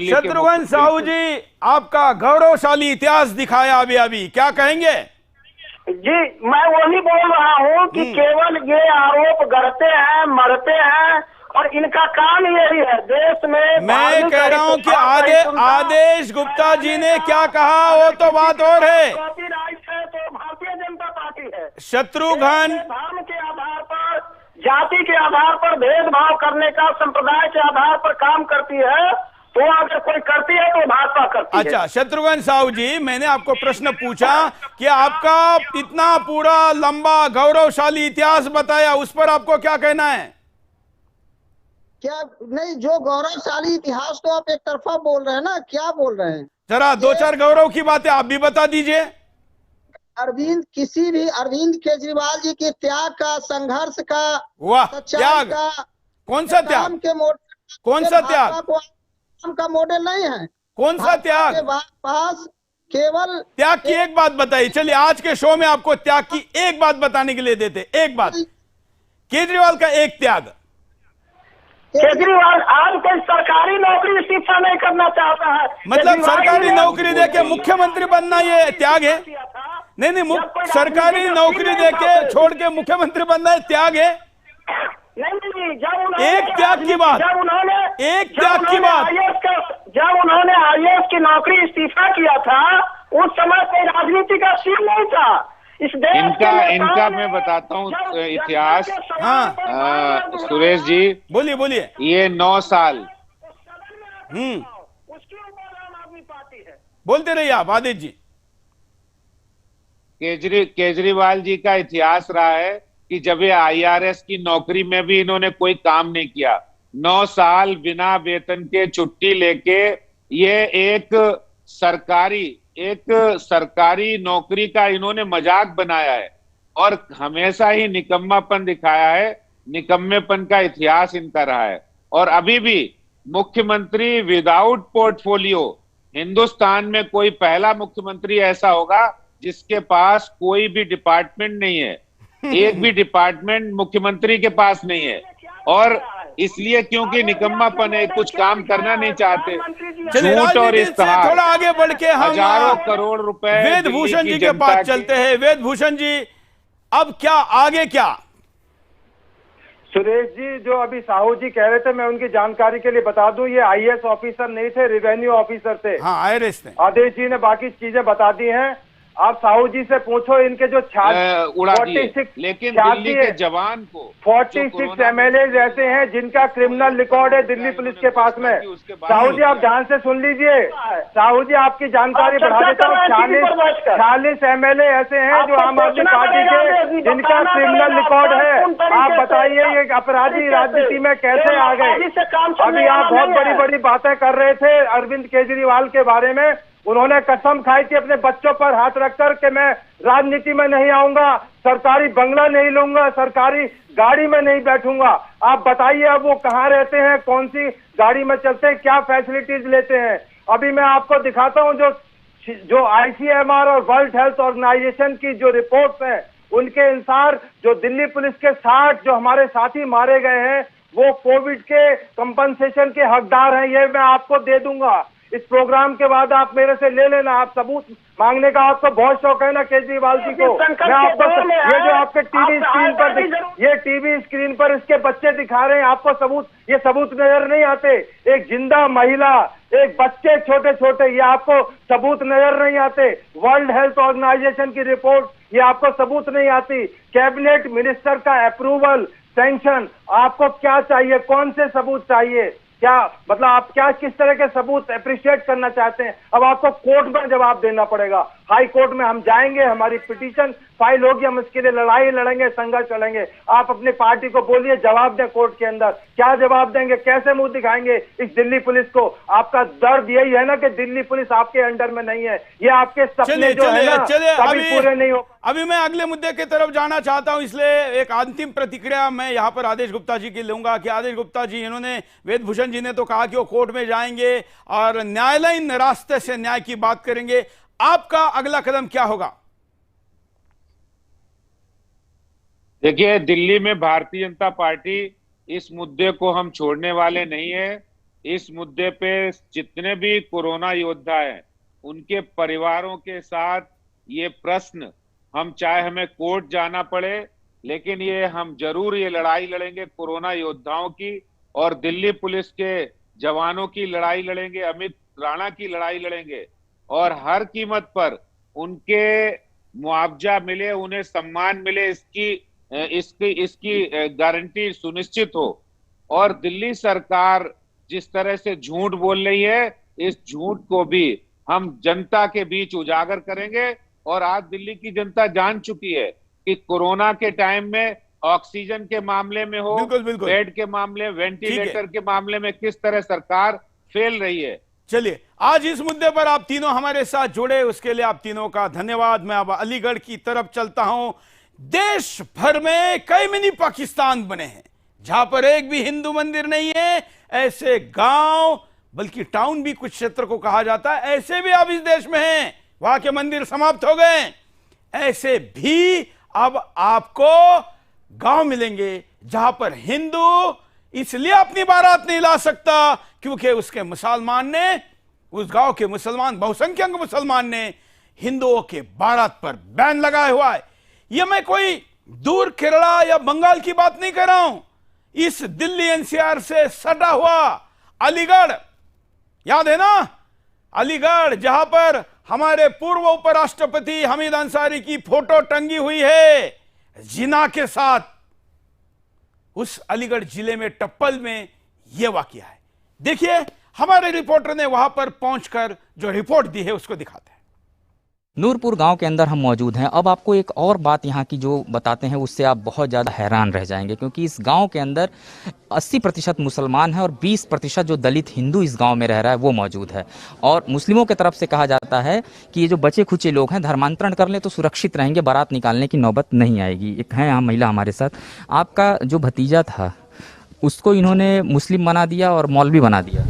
शत्रुघ्न साहू जी, आपका गौरवशाली इतिहास दिखाया अभी क्या कहेंगे? जी, मैं वही बोल रहा हूँ कि केवल ये आरोप गढ़ते हैं, मरते हैं और इनका काम यही है देश में। मैं कह रहा हूँ कि आदेश गुप्ता जी ने क्या कहा वो तो बात और है। कॉपीराइट है तो भारतीय जनता पार्टी है। शत्रुघ्न धर्म के आधार पर, जाति के आधार पर भेदभाव करने का, संप्रदाय के आधार पर काम करती है, तो अगर कोई करती है तो भाजपा करती है। अच्छा शत्रुघ्न साहू जी, मैंने आपको प्रश्न पूछा कि आपका इतना पूरा लंबा गौरवशाली इतिहास बताया, उस पर आपको क्या कहना है? क्या नहीं, जो गौरवशाली इतिहास तो आप एक तरफा बोल रहे हैं ना, क्या बोल रहे हैं? जरा 2-4 गौरव की बातें आप भी बता दीजिए। अरविंद केजरीवाल जी के त्याग का, संघर्ष का, वाह त्याग, कौन सा त्याग? कौन सा त्याग का मॉडल नहीं है। कौन सा त्याग? पास केवल त्याग की एक बात बताइए। चलिए आज के शो में आपको त्याग की एक बात बताने के लिए देते, एक बात, केजरीवाल का एक त्याग। केजरीवाल आज कोई सरकारी नौकरी इस्तीफा नहीं करना चाहता है। मतलब सरकारी नौकरी देके मुख्यमंत्री बनना ये त्याग है? नहीं, सरकारी नौकरी देके छोड़ के मुख्यमंत्री बनना है त्याग है? नहीं, एक त्याग की बात, जब उन्होंने आईएएस की नौकरी इस्तीफा किया था, उस समय कोई राजनीति का सीन नहीं था इस देश इनका मैं बताता हूँ इतिहास। हाँ सुरेश जी बोलिए। ये 9 साल उसके ऊपर आम आदमी पार्टी है। बोलते रहिए आप आदित्य जी। केजरीवाल जी का इतिहास रहा है कि जब ये आईआरएस की नौकरी में भी इन्होंने कोई काम नहीं किया, 9 साल बिना वेतन के छुट्टी लेके ये एक सरकारी नौकरी का इन्होंने मजाक बनाया है और हमेशा ही निकम्मापन दिखाया है। निकम्मेपन का इतिहास इनका रहा है और अभी भी मुख्यमंत्री विदाउट पोर्टफोलियो, हिंदुस्तान में कोई पहला मुख्यमंत्री ऐसा होगा जिसके पास कोई भी डिपार्टमेंट नहीं है, एक भी डिपार्टमेंट मुख्यमंत्री के पास नहीं है, और इसलिए क्योंकि निकम्मापन है, कुछ काम करना नहीं चाहते। झूठ और इस्तेहार। थोड़ा आगे बढ़ के हम हजारों करोड़ रुपए वेद भूषण जी के पास चलते हैं। वेद भूषण जी, अब क्या आगे क्या? सुरेश जी, जो अभी साहू जी कह रहे थे, मैं उनकी जानकारी के लिए बता दूं, ये आईएएस ऑफिसर नहीं थे, रेवेन्यू ऑफिसर थे। हाँ, आईआरएस ने। आदेश जी ने बाकी चीजें बता दी हैं। आप साहू जी से पूछो, इनके जो उड़ा दिए, लेकिन दिल्ली के जवान को 46 एमएलए रहते हैं जिनका क्रिमिनल रिकॉर्ड है दिल्ली पुलिस के पास में। साहू जी, आप ध्यान से सुन लीजिए। साहू जी, आपकी जानकारी बढ़ा देता हूँ। 46 एमएलए ऐसे हैं जो आम आदमी पार्टी के, जिनका क्रिमिनल रिकॉर्ड है। आप बताइए, ये अपराधी राजनीति में कैसे आ गए? अभी आप बहुत बड़ी बड़ी बातें कर रहे थे अरविंद केजरीवाल के बारे में। उन्होंने कसम खाई थी अपने बच्चों पर हाथ रखकर कि मैं राजनीति में नहीं आऊंगा, सरकारी बंगला नहीं लूंगा, सरकारी गाड़ी में नहीं बैठूंगा। आप बताइए, अब वो कहाँ रहते हैं, कौन सी गाड़ी में चलते हैं, क्या फैसिलिटीज लेते हैं? अभी मैं आपको दिखाता हूँ जो आईसीएमआर और वर्ल्ड हेल्थ ऑर्गेनाइजेशन की जो रिपोर्ट्स हैं, उनके अनुसार जो दिल्ली पुलिस के 60 जो हमारे साथी मारे गए हैं, वो कोविड के कंपनसेशन के हकदार हैं। ये मैं आपको दे दूंगा। इस प्रोग्राम के बाद आप मेरे से ले लेना। आप सबूत मांगने का आपको बहुत शौक है ना केजरीवाल जी को। मैं आपको ये जो आपके टीवी स्क्रीन पर ये टीवी स्क्रीन पर इसके बच्चे दिखा रहे हैं, आपको सबूत, ये सबूत नजर नहीं आते? एक जिंदा महिला, एक बच्चे छोटे छोटे, ये आपको सबूत नजर नहीं आते? वर्ल्ड हेल्थ ऑर्गेनाइजेशन की रिपोर्ट, ये आपको सबूत नहीं आती? कैबिनेट मिनिस्टर का अप्रूवल, सैंक्शन, आपको क्या चाहिए? कौन से सबूत चाहिए? क्या मतलब, आप क्या किस तरह के सबूत अप्रिशिएट करना चाहते हैं? अब आपको कोर्ट में जवाब देना पड़ेगा। हाई कोर्ट में हम जाएंगे, हमारी पिटीशन फाइल होगी, हम इसके लिए लड़ाई लड़ेंगे, संघर्ष लड़ेंगे। आप अपनी पार्टी को बोलिए, जवाब दें कोर्ट के अंदर। क्या जवाब देंगे? कैसे मुंह दिखाएंगे इस दिल्ली पुलिस को? आपका दर्द यही है ना कि दिल्ली पुलिस आपके अंडर में नहीं है। ये आपके सपने जो है ना, कभी पूरे नहीं हो। अभी मैं अगले मुद्दे की तरफ जाना चाहता हूं, इसलिए एक अंतिम प्रतिक्रिया मैं यहां पर आदेश गुप्ता जी की लूंगा कि आदेश गुप्ता जी, इन्होंने, वेद भूषण जी ने तो कहा कि वो कोर्ट में जाएंगे और न्यायालयीन रास्ते से न्याय की बात करेंगे। आपका अगला कदम क्या होगा? देखिए, दिल्ली में भारतीय जनता पार्टी इस मुद्दे को हम छोड़ने वाले नहीं है। इस मुद्दे पे जितने भी कोरोना योद्धा हैं, उनके परिवारों के साथ ये प्रश्न, हम चाहे हमें कोर्ट जाना पड़े, लेकिन ये हम जरूर ये लड़ाई लड़ेंगे कोरोना योद्धाओं की, और दिल्ली पुलिस के जवानों की लड़ाई लड़ेंगे, अमित राणा की लड़ाई लड़ेंगे, और हर कीमत पर उनके मुआवजा मिले, उन्हें सम्मान मिले, इसकी गारंटी सुनिश्चित हो। और दिल्ली सरकार जिस तरह से झूठ बोल रही है, इस झूठ को भी हम जनता के बीच उजागर करेंगे। और आज दिल्ली की जनता जान चुकी है कि कोरोना के टाइम में ऑक्सीजन के मामले में हो, बिल्कुल। बेड के मामले, वेंटिलेटर के मामले में किस तरह सरकार फेल रही है। चलिए, आज इस मुद्दे पर आप तीनों हमारे साथ जुड़े, उसके लिए आप तीनों का धन्यवाद। मैं अब अलीगढ़ की तरफ चलता हूं। देश भर में कई मिनी पाकिस्तान बने हैं जहां पर एक भी हिंदू मंदिर नहीं है। ऐसे गांव, बल्कि टाउन भी कुछ क्षेत्र को कहा जाता है, ऐसे भी अब इस देश में हैं, वहां के मंदिर समाप्त हो गए। ऐसे भी अब आपको गांव मिलेंगे जहां पर हिंदू इसलिए अपनी बारात नहीं ला सकता क्योंकि उसके मुसलमान ने, उस गांव के मुसलमान, बहुसंख्यक मुसलमान ने हिंदुओं के बारात पर बैन लगाया हुआ है। यह मैं कोई दूर केरला या बंगाल की बात नहीं कर रहा हूं, इस दिल्ली एनसीआर से सटा हुआ अलीगढ़, याद है ना अलीगढ़, जहां पर हमारे पूर्व उपराष्ट्रपति हमीद अंसारी की फोटो टंगी हुई है जिना के साथ। उस अलीगढ़ जिले में टप्पल में यह वाकया है। देखिए, हमारे रिपोर्टर ने वहां पर पहुंचकर जो रिपोर्ट दी है उसको दिखाते हैं। नूरपुर गांव के अंदर हम मौजूद हैं। अब आपको एक और बात यहाँ की जो बताते हैं उससे आप बहुत ज़्यादा हैरान रह जाएंगे, क्योंकि इस गांव के अंदर 80% मुसलमान हैं और 20% जो दलित हिंदू इस गांव में रह रहा है वो मौजूद है। और मुस्लिमों की तरफ से कहा जाता है कि ये जो बचे खुचे लोग हैं धर्मांतरण कर लें तो सुरक्षित रहेंगे, बारात निकालने की नौबत नहीं आएगी। एक है यहाँ महिला हमारे साथ, आपका जो भतीजा था उसको इन्होंने मुस्लिम बना दिया और मौलवी बना दिया।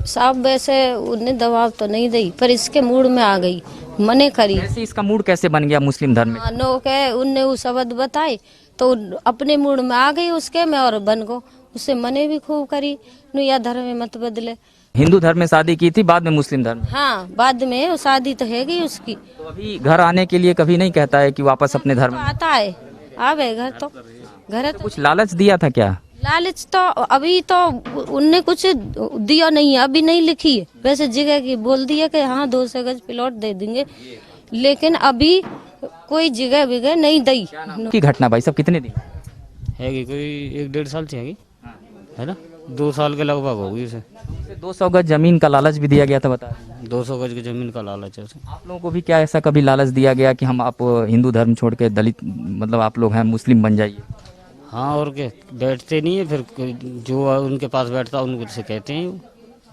साहब वैसे उन्हें दबाव तो नहीं दी, पर इसके मूड में आ गई। मने करी। ऐसे इसका मूड कैसे बन गया मुस्लिम धर्म में? नो के उनने वो शब्द बताए तो अपने मूड में आ गई उसके में और बन गो, उससे मने भी खूब करी नु या धर्म में मत बदले। हिंदू धर्म में शादी की थी, बाद में मुस्लिम धर्म। हाँ, बाद में वो शादी तो है गई उसकी। तो अभी घर आने के लिए कभी नहीं कहता है कि वापस अपने धर्म में? आता है, आवे घर तो घर है तो। कुछ लालच दिया था क्या? लालच तो अभी तो उनने कुछ दिया नहीं है, अभी नहीं लिखी है। वैसे जगह की बोल दिया कि हाँ 200 गज प्लॉट दे देंगे, लेकिन अभी कोई जगह बिगह नहीं दी। की घटना भाई साहब कितने दिन है कि कोई 1-1.5 साल से है ना, 2 साल के लगभग होगी उसे। 200 गज जमीन का लालच भी दिया गया था, बता? 200 गज की जमीन का लालच है उसे। आप लोगों को भी क्या ऐसा कभी लालच दिया गया कि हम आप हिंदू धर्म छोड़ के दलित, मतलब आप लोग हैं मुस्लिम बन जाइए? हाँ, और क्या, बैठते नहीं है, फिर जो उनके पास बैठता उनको से कहते हैं,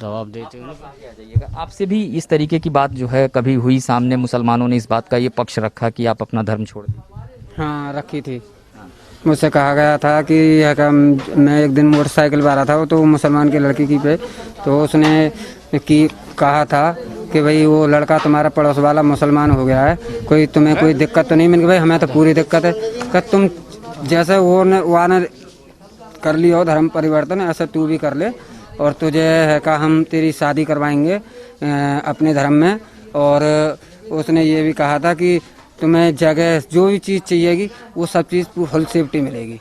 जवाब देते हैं। आपसे भी इस तरीके की बात जो है कभी हुई सामने? मुसलमानों ने इस बात का ये पक्ष रखा कि आप अपना धर्म छोड़ दीजिए? हाँ, रखी थी। मुझसे कहा गया था कि मैं एक दिन मोटरसाइकिल पर आ रहा था तो मुसलमान की लड़की की पे, तो उसने कहा था कि भाई वो लड़का तुम्हारा पड़ोस वाला मुसलमान हो गया है, कोई तुम्हें कोई दिक्कत तो नहीं? मैंने कहा भाई हमें तो पूरी दिक्कत है। कि तुम जैसे वो ने कर लिया हो धर्म परिवर्तन, ऐसे तू भी कर ले, और तुझे है का हम तेरी शादी करवाएंगे अपने धर्म में। और उसने ये भी कहा था कि तुम्हें जगह जो भी चीज़ चाहिएगी वो सब चीज़ फुल सेफ्टी मिलेगी,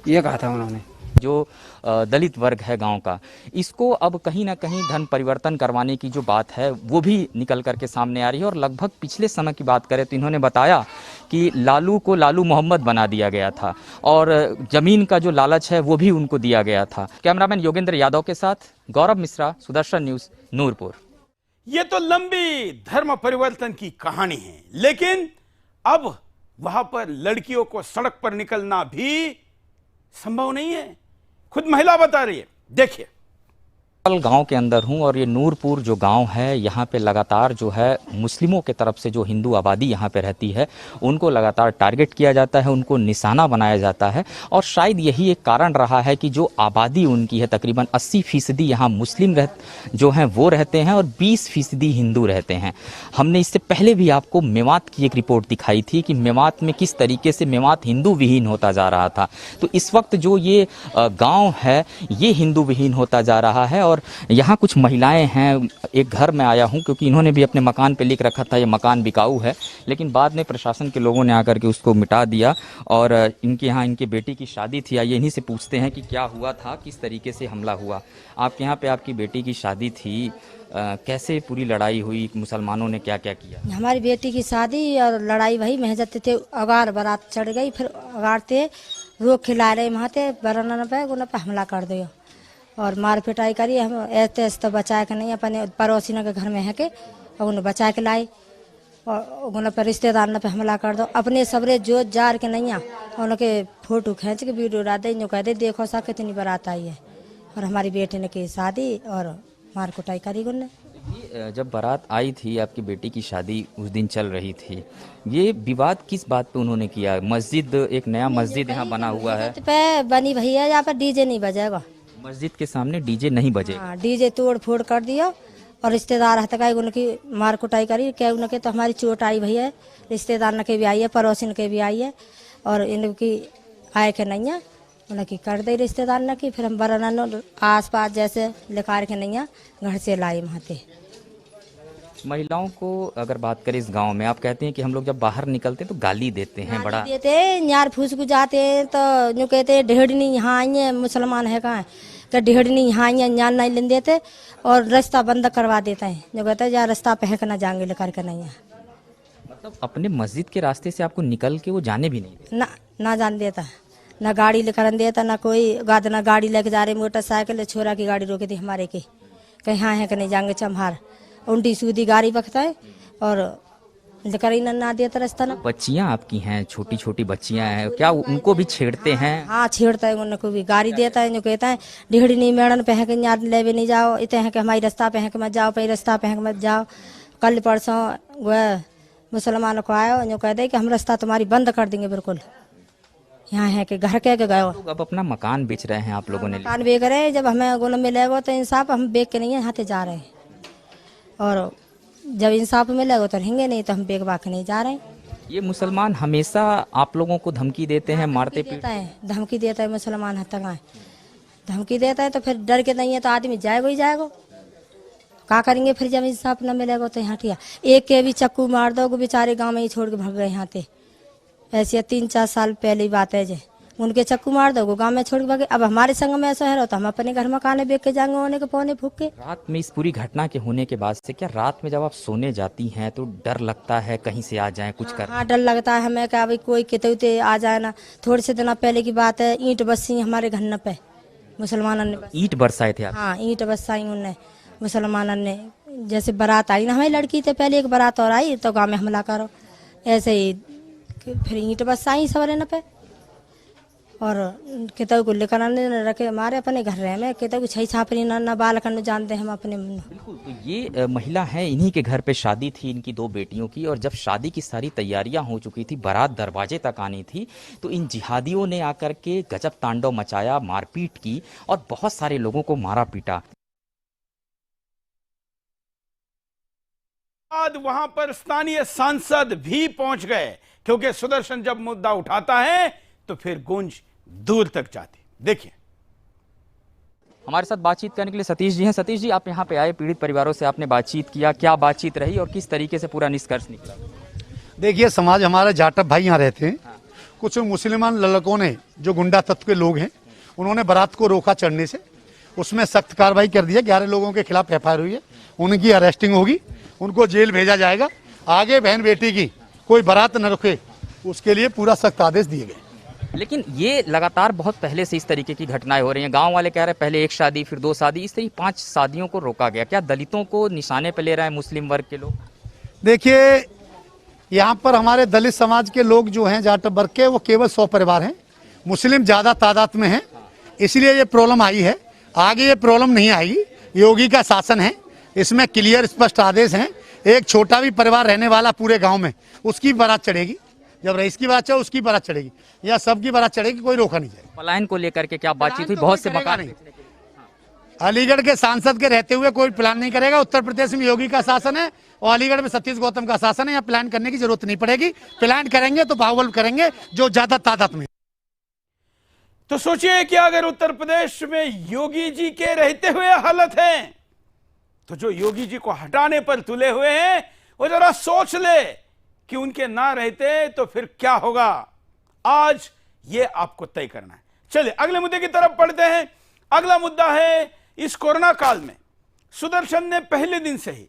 ये कहा था उन्होंने। जो दलित वर्ग है गांव का, इसको अब कहीं ना कहीं धर्म परिवर्तन करवाने की जो बात है वो भी निकल करके सामने आ रही है। और लगभग पिछले समय की बात करें तो इन्होंने बताया कि लालू को लालू मोहम्मद बना दिया गया था और जमीन का जो लालच है वो भी उनको दिया गया था। कैमरामैन योगेंद्र यादव के साथ गौरव मिश्रा, सुदर्शन न्यूज, नूरपुर। ये तो लंबी धर्म परिवर्तन की कहानी है, लेकिन अब वहां पर लड़कियों को सड़क पर निकलना भी संभव नहीं है। खुद महिला बता रही है, देखिए। गांव के अंदर हूं और ये नूरपुर जो गांव है, यहाँ पे लगातार जो है मुस्लिमों के तरफ से जो हिंदू आबादी यहाँ पे रहती है उनको लगातार टारगेट किया जाता है, उनको निशाना बनाया जाता है। और शायद यही एक कारण रहा है कि जो आबादी उनकी है, तकरीबन 80% यहाँ मुस्लिम जो हैं वो रहते हैं और 20% हिंदू रहते हैं। हमने इससे पहले भी आपको मेवात की एक रिपोर्ट दिखाई थी कि मेवात में किस तरीके से मेवात हिंदू विहीन होता जा रहा था। तो इस वक्त जो ये गाँव है ये हिंदू विहीन होता जा रहा है। और यहाँ कुछ महिलाएं हैं, एक घर में आया हूँ क्योंकि इन्होंने भी अपने मकान पे लिख रखा था ये मकान बिकाऊ है, लेकिन बाद में प्रशासन के लोगों ने आकर के उसको मिटा दिया। और इनके यहाँ इनके बेटी की शादी थी, आइए इन्हीं से पूछते हैं कि क्या हुआ था, किस तरीके से हमला हुआ। आपके यहाँ पे आपकी बेटी की शादी थी, कैसे पूरी लड़ाई हुई, मुसलमानों ने क्या क्या किया? हमारी बेटी की शादी और लड़ाई वही महजते थे, अगार बारात चढ़ गई, फिर अगारते रोक खिला रहे वहाँ थे बराना पे उन पर हमला कर दिया और मार पिटाई करी। हम ऐसे तो बचा के नहीं, अपने पड़ोसियों के घर में है के उन्हें बचा के लाई और उन्हें पर रिश्तेदार पे हमला कर दो। अपने सबरे जो जार के नहीं उनके फोटो खींच के वीडियो डाल दे, कह दे देखो सा कितनी बारात आई है और हमारी बेटी ने की शादी और मार कुटाई करी उन्होंने। जब बारात आई थी, आपकी बेटी की शादी उस दिन चल रही थी, ये विवाद किस बात पे उन्होंने किया? मस्जिद, एक नया मस्जिद यहाँ बना हुआ है पे बनी भैया, यहाँ पर डीजे नहीं बजेगा, मस्जिद के सामने डीजे नहीं बजे। हाँ, डीजे तोड़ फोड़ कर दिया और रिश्तेदार हतकाई उनकी मार कुटाई करी। क्या उनके तो हमारी चोट आई भैया, रिश्तेदार न के भी आई है, पड़ोसिन के भी आई है और इनकी आए के नहीं है, उनकी कर दी रिश्तेदार न की। फिर हम बरना आस पास जैसे लिखार के नहीं घर से लाई वहाँ थे। महिलाओं को अगर बात करें इस गांव में, आप कहते हैं कि हम लोग जब बाहर निकलते हैं तो गाली देते हैं, बड़ा देते यार फूस को जाते हैं तो जो कहते हैं ढेड़नी यहाँ आई है, मुसलमान है कहाँ तो ढेड़नी यहाँ आई है, यहाँ नहीं लेने देते और रास्ता बंद करवा देते हैं, जो कहते हैं यार रास्ता पहक ना जाएंगे लेकर के नहीं है। मतलब अपने मस्जिद के रास्ते से आपको निकल के वो जाने भी नहीं ना जान देता, ना गाड़ी लेकर देता, ना कोई ना गाड़ी लेके जा रहे, मोटरसाइकिल छोरा की गाड़ी रोकी थी हमारे की, कहीं हाँ है कि नहीं जाएंगे चमहार, उल्टी सीधी गाड़ी बकता है और लेकर ही ना देता रास्ता ना। बच्चियां आपकी हैं, छोटी छोटी बच्चियां हैं, क्या उनको भी छेड़ते हैं? हाँ छेड़ता है, उनको भी गाड़ी देता है, जो कहता है ढेड़ी नहीं मेड़न पे है कि यार ले नहीं जाओ, इतने है कि हमारी रास्ता पे है कि मत जाओ, पे रास्ता पे है कि मत जाओ। कल परसों वह मुसलमानों को आयो, जो कह दे कि हम रास्ता तुम्हारी बंद कर देंगे बिल्कुल, यहाँ है कि घर के गए। अब अपना मकान बेच रहे हैं आप लोगों ने? मकान बेच रहे हैं, जब हमें गुण मिलेगा तो इंसाफ हम बेच के नहीं है, यहाँ से जा रहे हैं और जब इंसाफ मिलेगा तो रहेंगे, नहीं तो हम बेगवा के नहीं जा रहे हैं। ये मुसलमान हमेशा आप लोगों को धमकी देते हैं, मारते देता है, धमकी देता है, मुसलमान हत्या धमकी देता है, तो फिर डर के नहीं है तो आदमी जाएगा ही जाएगा। क्या करेंगे फिर जब इंसाफ न मिलेगा तो यहाँ ठिया एक के भी चक्कू मार दो, बेचारे गांव में ही छोड़ के भाग गए यहाँ पे। ऐसे 3-4 साल पहले ही बात है, जे उनके चक्कू मार दो, गांव में छोड़ के भागे। अब हमारे संग में ऐसा है तो हम अपने घर में काने बेच के जाएंगे, होने के पौने फूक के। रात में इस पूरी घटना के होने के बाद से क्या रात में जब आप सोने जाती हैं तो डर लगता है कहीं से आ जाए कुछ कर? हाँ, डर लगता है हमें, क्या भाई कोई कितने आ जाए ना। थोड़े से दिन पहले की बात है, ईंट बरसी हमारे घर पे, मुसलमानों ने ईंट बरसाए थे आप? हाँ, ईंट बरसाई उनने, मुसलमानों ने। जैसे बारात आई ना, हमारी लड़की थे पहले, एक बारात और आई तो गांव में हमला करो, ऐसे ही फिर ईंट बरसाई सवरे न पे। और कितने को लेकर आने रखे हमारे अपने घर रहे में, कितने को छई छापरी ना बाल करने जानते हम अपने। बिल्कुल, तो ये महिला है, इन्हीं के घर पे शादी थी इनकी 2 बेटियों की, और जब शादी की सारी तैयारियां हो चुकी थी, बारात दरवाजे तक आनी थी, तो इन जिहादियों ने आकर के गजब तांडव मचाया, मारपीट की और बहुत सारे लोगों को मारा पीटा। बाद वहां पर स्थानीय सांसद भी पहुंच गए, क्योंकि सुदर्शन जब मुद्दा उठाता है तो फिर गूंज दूर तक जाती। देखिए, हमारे साथ बातचीत करने के लिए सतीश जी हैं। सतीश जी, आप यहाँ पे आए, पीड़ित परिवारों से आपने बातचीत किया, क्या बातचीत रही और किस तरीके से पूरा निष्कर्ष निकला? देखिए, समाज हमारे जाटव भाई यहाँ रहते हैं। कुछ मुसलमान लड़कों ने, जो गुंडा तत्व के लोग हैं, उन्होंने बारात को रोका चढ़ने से, उसमें सख्त कार्रवाई कर दी है। 11 लोगों के खिलाफ FIR हुई है, उनकी अरेस्टिंग होगी, उनको जेल भेजा जाएगा। आगे बहन बेटी की कोई बारात न रुके, उसके लिए पूरा सख्त आदेश दिए गए। लेकिन ये लगातार बहुत पहले से इस तरीके की घटनाएं हो रही हैं। गांव वाले कह रहे हैं पहले 1 शादी, फिर 2 शादी, इस तरह 5 शादियों को रोका गया। क्या दलितों को निशाने पे ले रहे हैं मुस्लिम वर्ग के लोग? देखिए, यहाँ पर हमारे दलित समाज के लोग जो हैं जाटव वर्ग के, वो केवल 100 परिवार हैं। मुस्लिम ज्यादा तादाद में हैं, इसलिए ये प्रॉब्लम आई है। आगे ये प्रॉब्लम नहीं आएगी। योगी का शासन है, इसमें क्लियर स्पष्ट आदेश हैं। एक छोटा भी परिवार रहने वाला पूरे गांव में, उसकी बारात चढ़ेगी। जब रईस की बारात चढ़े, उसकी बारात चढ़ेगी, या सबकी बारात चढ़ेगी, कोई रोका नहीं जाएगा। पलायन को लेकर के क्या बातचीत हुई? बहुत से मकान नहीं, अलीगढ़ के सांसद के रहते हुए कोई प्लान नहीं करेगा। उत्तर प्रदेश में योगी का शासन है और अलीगढ़ में सतीश गौतम का शासन है। यहाँ प्लान करने की जरूरत नहीं पड़ेगी। प्लान करेंगे तो बाहुबल करेंगे, जो ज्यादा तादाद में। तो सोचिए कि अगर उत्तर प्रदेश में योगी जी के रहते हुए हालत है, तो जो योगी जी को हटाने पर तुले हुए हैं, वो जरा सोच ले कि उनके ना रहते तो फिर क्या होगा। आज ये आपको तय करना है। चलिए अगले मुद्दे की तरफ बढ़ते हैं। अगला मुद्दा है, इस कोरोना काल में सुदर्शन ने पहले दिन से ही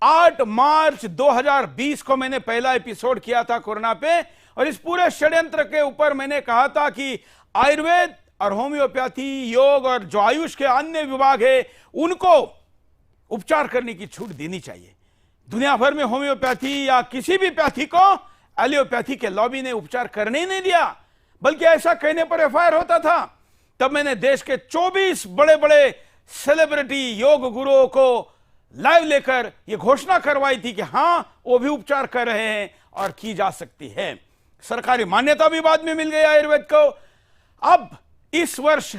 8 मार्च 2020 को मैंने पहला एपिसोड किया था कोरोना पे, और इस पूरे षड्यंत्र के ऊपर मैंने कहा था कि आयुर्वेद और होम्योपैथी, योग और जो आयुष के अन्य विभाग है, उनको उपचार करने की छूट देनी चाहिए। दुनिया भर में होम्योपैथी या किसी भी पैथी को एलियोपैथी के लॉबी ने उपचार करने ही नहीं दिया, बल्कि ऐसा कहने पर FIR होता था। तब मैंने देश के 24 बड़े बड़े सेलिब्रिटी योग गुरुओं को लाइव लेकर यह घोषणा करवाई थी कि हां, वो भी उपचार कर रहे हैं और की जा सकती है। सरकारी मान्यता भी बाद में मिल गई आयुर्वेद को। अब इस वर्ष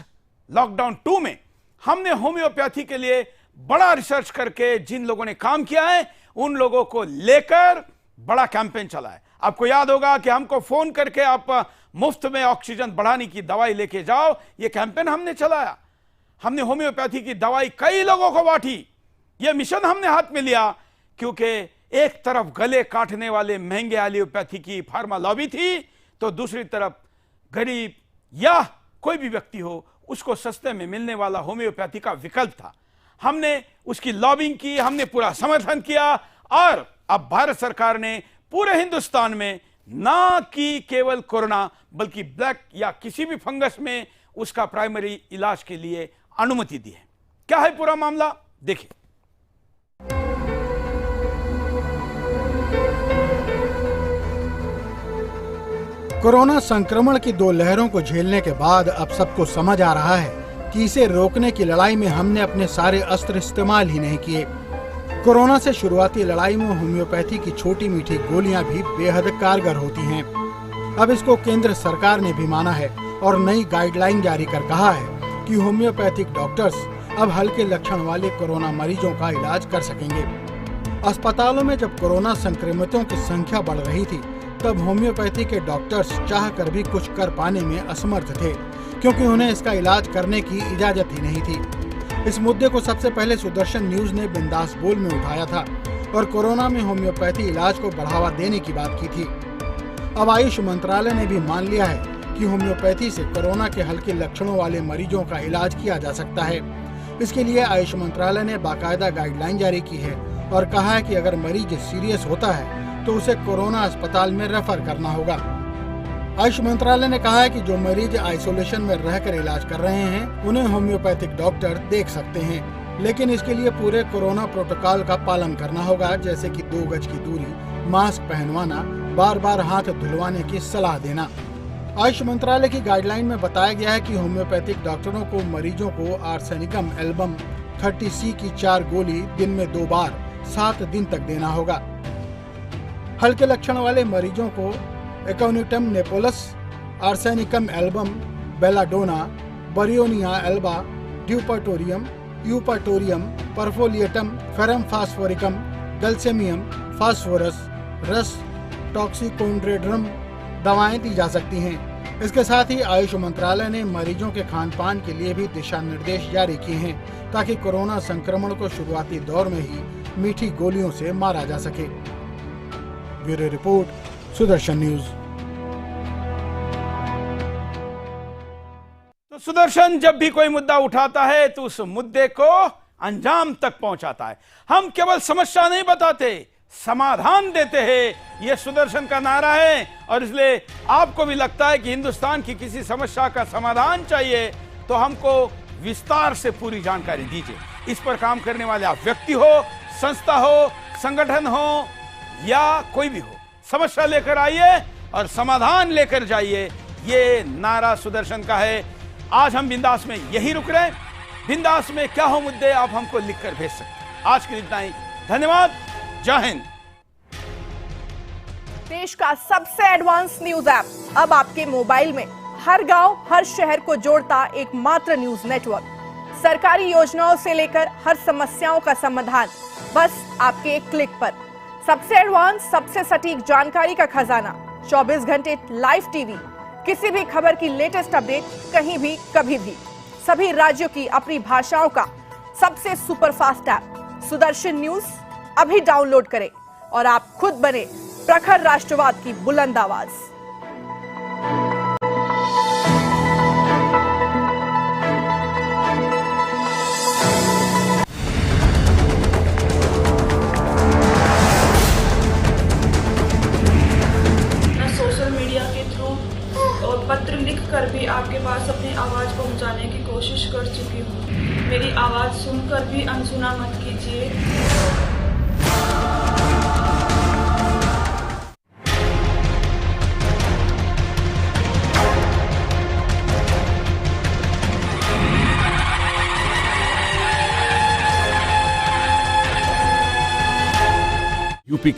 लॉकडाउन 2 में हमने होम्योपैथी के लिए बड़ा रिसर्च करके जिन लोगों ने काम किया है, उन लोगों को लेकर बड़ा कैंपेन चला है। आपको याद होगा कि हमको फोन करके आप मुफ्त में ऑक्सीजन बढ़ाने की दवाई लेके जाओ, यह कैंपेन हमने चलाया। हमने होम्योपैथी की दवाई कई लोगों को बांटी। यह मिशन हमने हाथ में लिया, क्योंकि एक तरफ गले काटने वाले महंगे एलियोपैथी की फार्मा लॉबी थी, तो दूसरी तरफ गरीब या कोई भी व्यक्ति हो, उसको सस्ते में मिलने वाला होम्योपैथी का विकल्प था। हमने उसकी लॉबिंग की, हमने पूरा समर्थन किया, और अब भारत सरकार ने पूरे हिंदुस्तान में ना कि केवल कोरोना, बल्कि ब्लैक या किसी भी फंगस में उसका प्राइमरी इलाज के लिए अनुमति दी है। क्या है पूरा मामला, देखिए। कोरोना संक्रमण की 2 लहरों को झेलने के बाद अब सबको समझ आ रहा है कि इसे रोकने की लड़ाई में हमने अपने सारे अस्त्र इस्तेमाल ही नहीं किए। कोरोना से शुरुआती लड़ाई में होम्योपैथी की छोटी मीठी गोलियां भी बेहद कारगर होती हैं। अब इसको केंद्र सरकार ने भी माना है और नई गाइडलाइन जारी कर कहा है कि होम्योपैथिक डॉक्टर्स अब हल्के लक्षण वाले कोरोना मरीजों का इलाज कर सकेंगे। अस्पतालों में जब कोरोना संक्रमितों की संख्या बढ़ रही थी, तब होम्योपैथी के डॉक्टर्स चाहकर भी कुछ कर पाने में असमर्थ थे, क्योंकि उन्हें इसका इलाज करने की इजाजत ही नहीं थी। इस मुद्दे को सबसे पहले सुदर्शन न्यूज ने बिंदास बोल में उठाया था और कोरोना में होम्योपैथी इलाज को बढ़ावा देने की बात की थी। अब आयुष मंत्रालय ने भी मान लिया है कि होम्योपैथी से कोरोना के हल्के लक्षणों वाले मरीजों का इलाज किया जा सकता है। इसके लिए आयुष मंत्रालय ने बाकायदा गाइडलाइन जारी की है और कहा है कि अगर मरीज सीरियस होता है तो उसे कोरोना अस्पताल में रेफर करना होगा। आयुष मंत्रालय ने कहा है कि जो मरीज आइसोलेशन में रहकर इलाज कर रहे हैं, उन्हें होम्योपैथिक डॉक्टर देख सकते हैं, लेकिन इसके लिए पूरे कोरोना प्रोटोकॉल का पालन करना होगा, जैसे कि 2 गज की दूरी, मास्क पहनवाना, बार बार हाथ धुलवाने की सलाह देना। आयुष मंत्रालय की गाइडलाइन में बताया गया है कि होम्योपैथिक डॉक्टरों को मरीजों को आर्सेनिकम एल्बम 30C की 4 गोली दिन में 2 बार 7 दिन तक देना होगा। हल्के लक्षण वाले मरीजों को aconitum napellus, arsenicum album, belladonna, bryonia alba, eupatorium, eupatorium, perfoliatum, ferrum phosphoricum, gelsemium, phosphorus, rhus, toxicodendron दवाएं दी जा सकती हैं। इसके साथ ही आयुष मंत्रालय ने मरीजों के खान-पान के लिए भी दिशा निर्देश जारी किए हैं, ताकि कोरोना संक्रमण को शुरुआती दौर में ही मीठी गोलियों से मारा जा सके। Bureau report, Sudarshan news. तो सुदर्शन जब भी कोई मुद्दा उठाता है तो उस मुद्दे को अंजाम तक पहुंचाता है। हम केवल समस्या नहीं बताते, समाधान देते हैं, यह सुदर्शन का नारा है। और इसलिए आपको भी लगता है कि हिंदुस्तान की किसी समस्या का समाधान चाहिए तो हमको विस्तार से पूरी जानकारी दीजिए। इस पर काम करने वाले आप व्यक्ति हो, संस्था हो, संगठन हो या कोई भी हो, समस्या लेकर आइए और समाधान लेकर जाइए, ये नारा सुदर्शन का है। आज हम बिंदास में यही रुक रहे हैं। बिंदास में क्या हो मुद्दे, आप हमको लिखकर भेज सकते हैं। आज के लिए इतना ही, धन्यवाद, जय हिंद। देश का सबसे एडवांस न्यूज ऐप अब आपके मोबाइल में, हर गांव, हर शहर को जोड़ता एकमात्र न्यूज नेटवर्क। सरकारी योजनाओं से लेकर हर समस्याओं का समाधान बस आपके एक क्लिक पर। सबसे एडवांस, सबसे सटीक जानकारी का खजाना, 24 घंटे लाइव टीवी, किसी भी खबर की लेटेस्ट अपडेट कहीं भी कभी भी, सभी राज्यों की अपनी भाषाओं का सबसे सुपरफास्ट ऐप सुदर्शन न्यूज अभी डाउनलोड करें और आप खुद बने प्रखर राष्ट्रवाद की बुलंद आवाज। मैं सोशल मीडिया के थ्रू और पत्र लिखकर भी आपके पास अपनी आवाज पहुंचाने की कोशिश कर चुकी हूँ। मेरी आवाज सुनकर भी अनसुना मत कीजिए।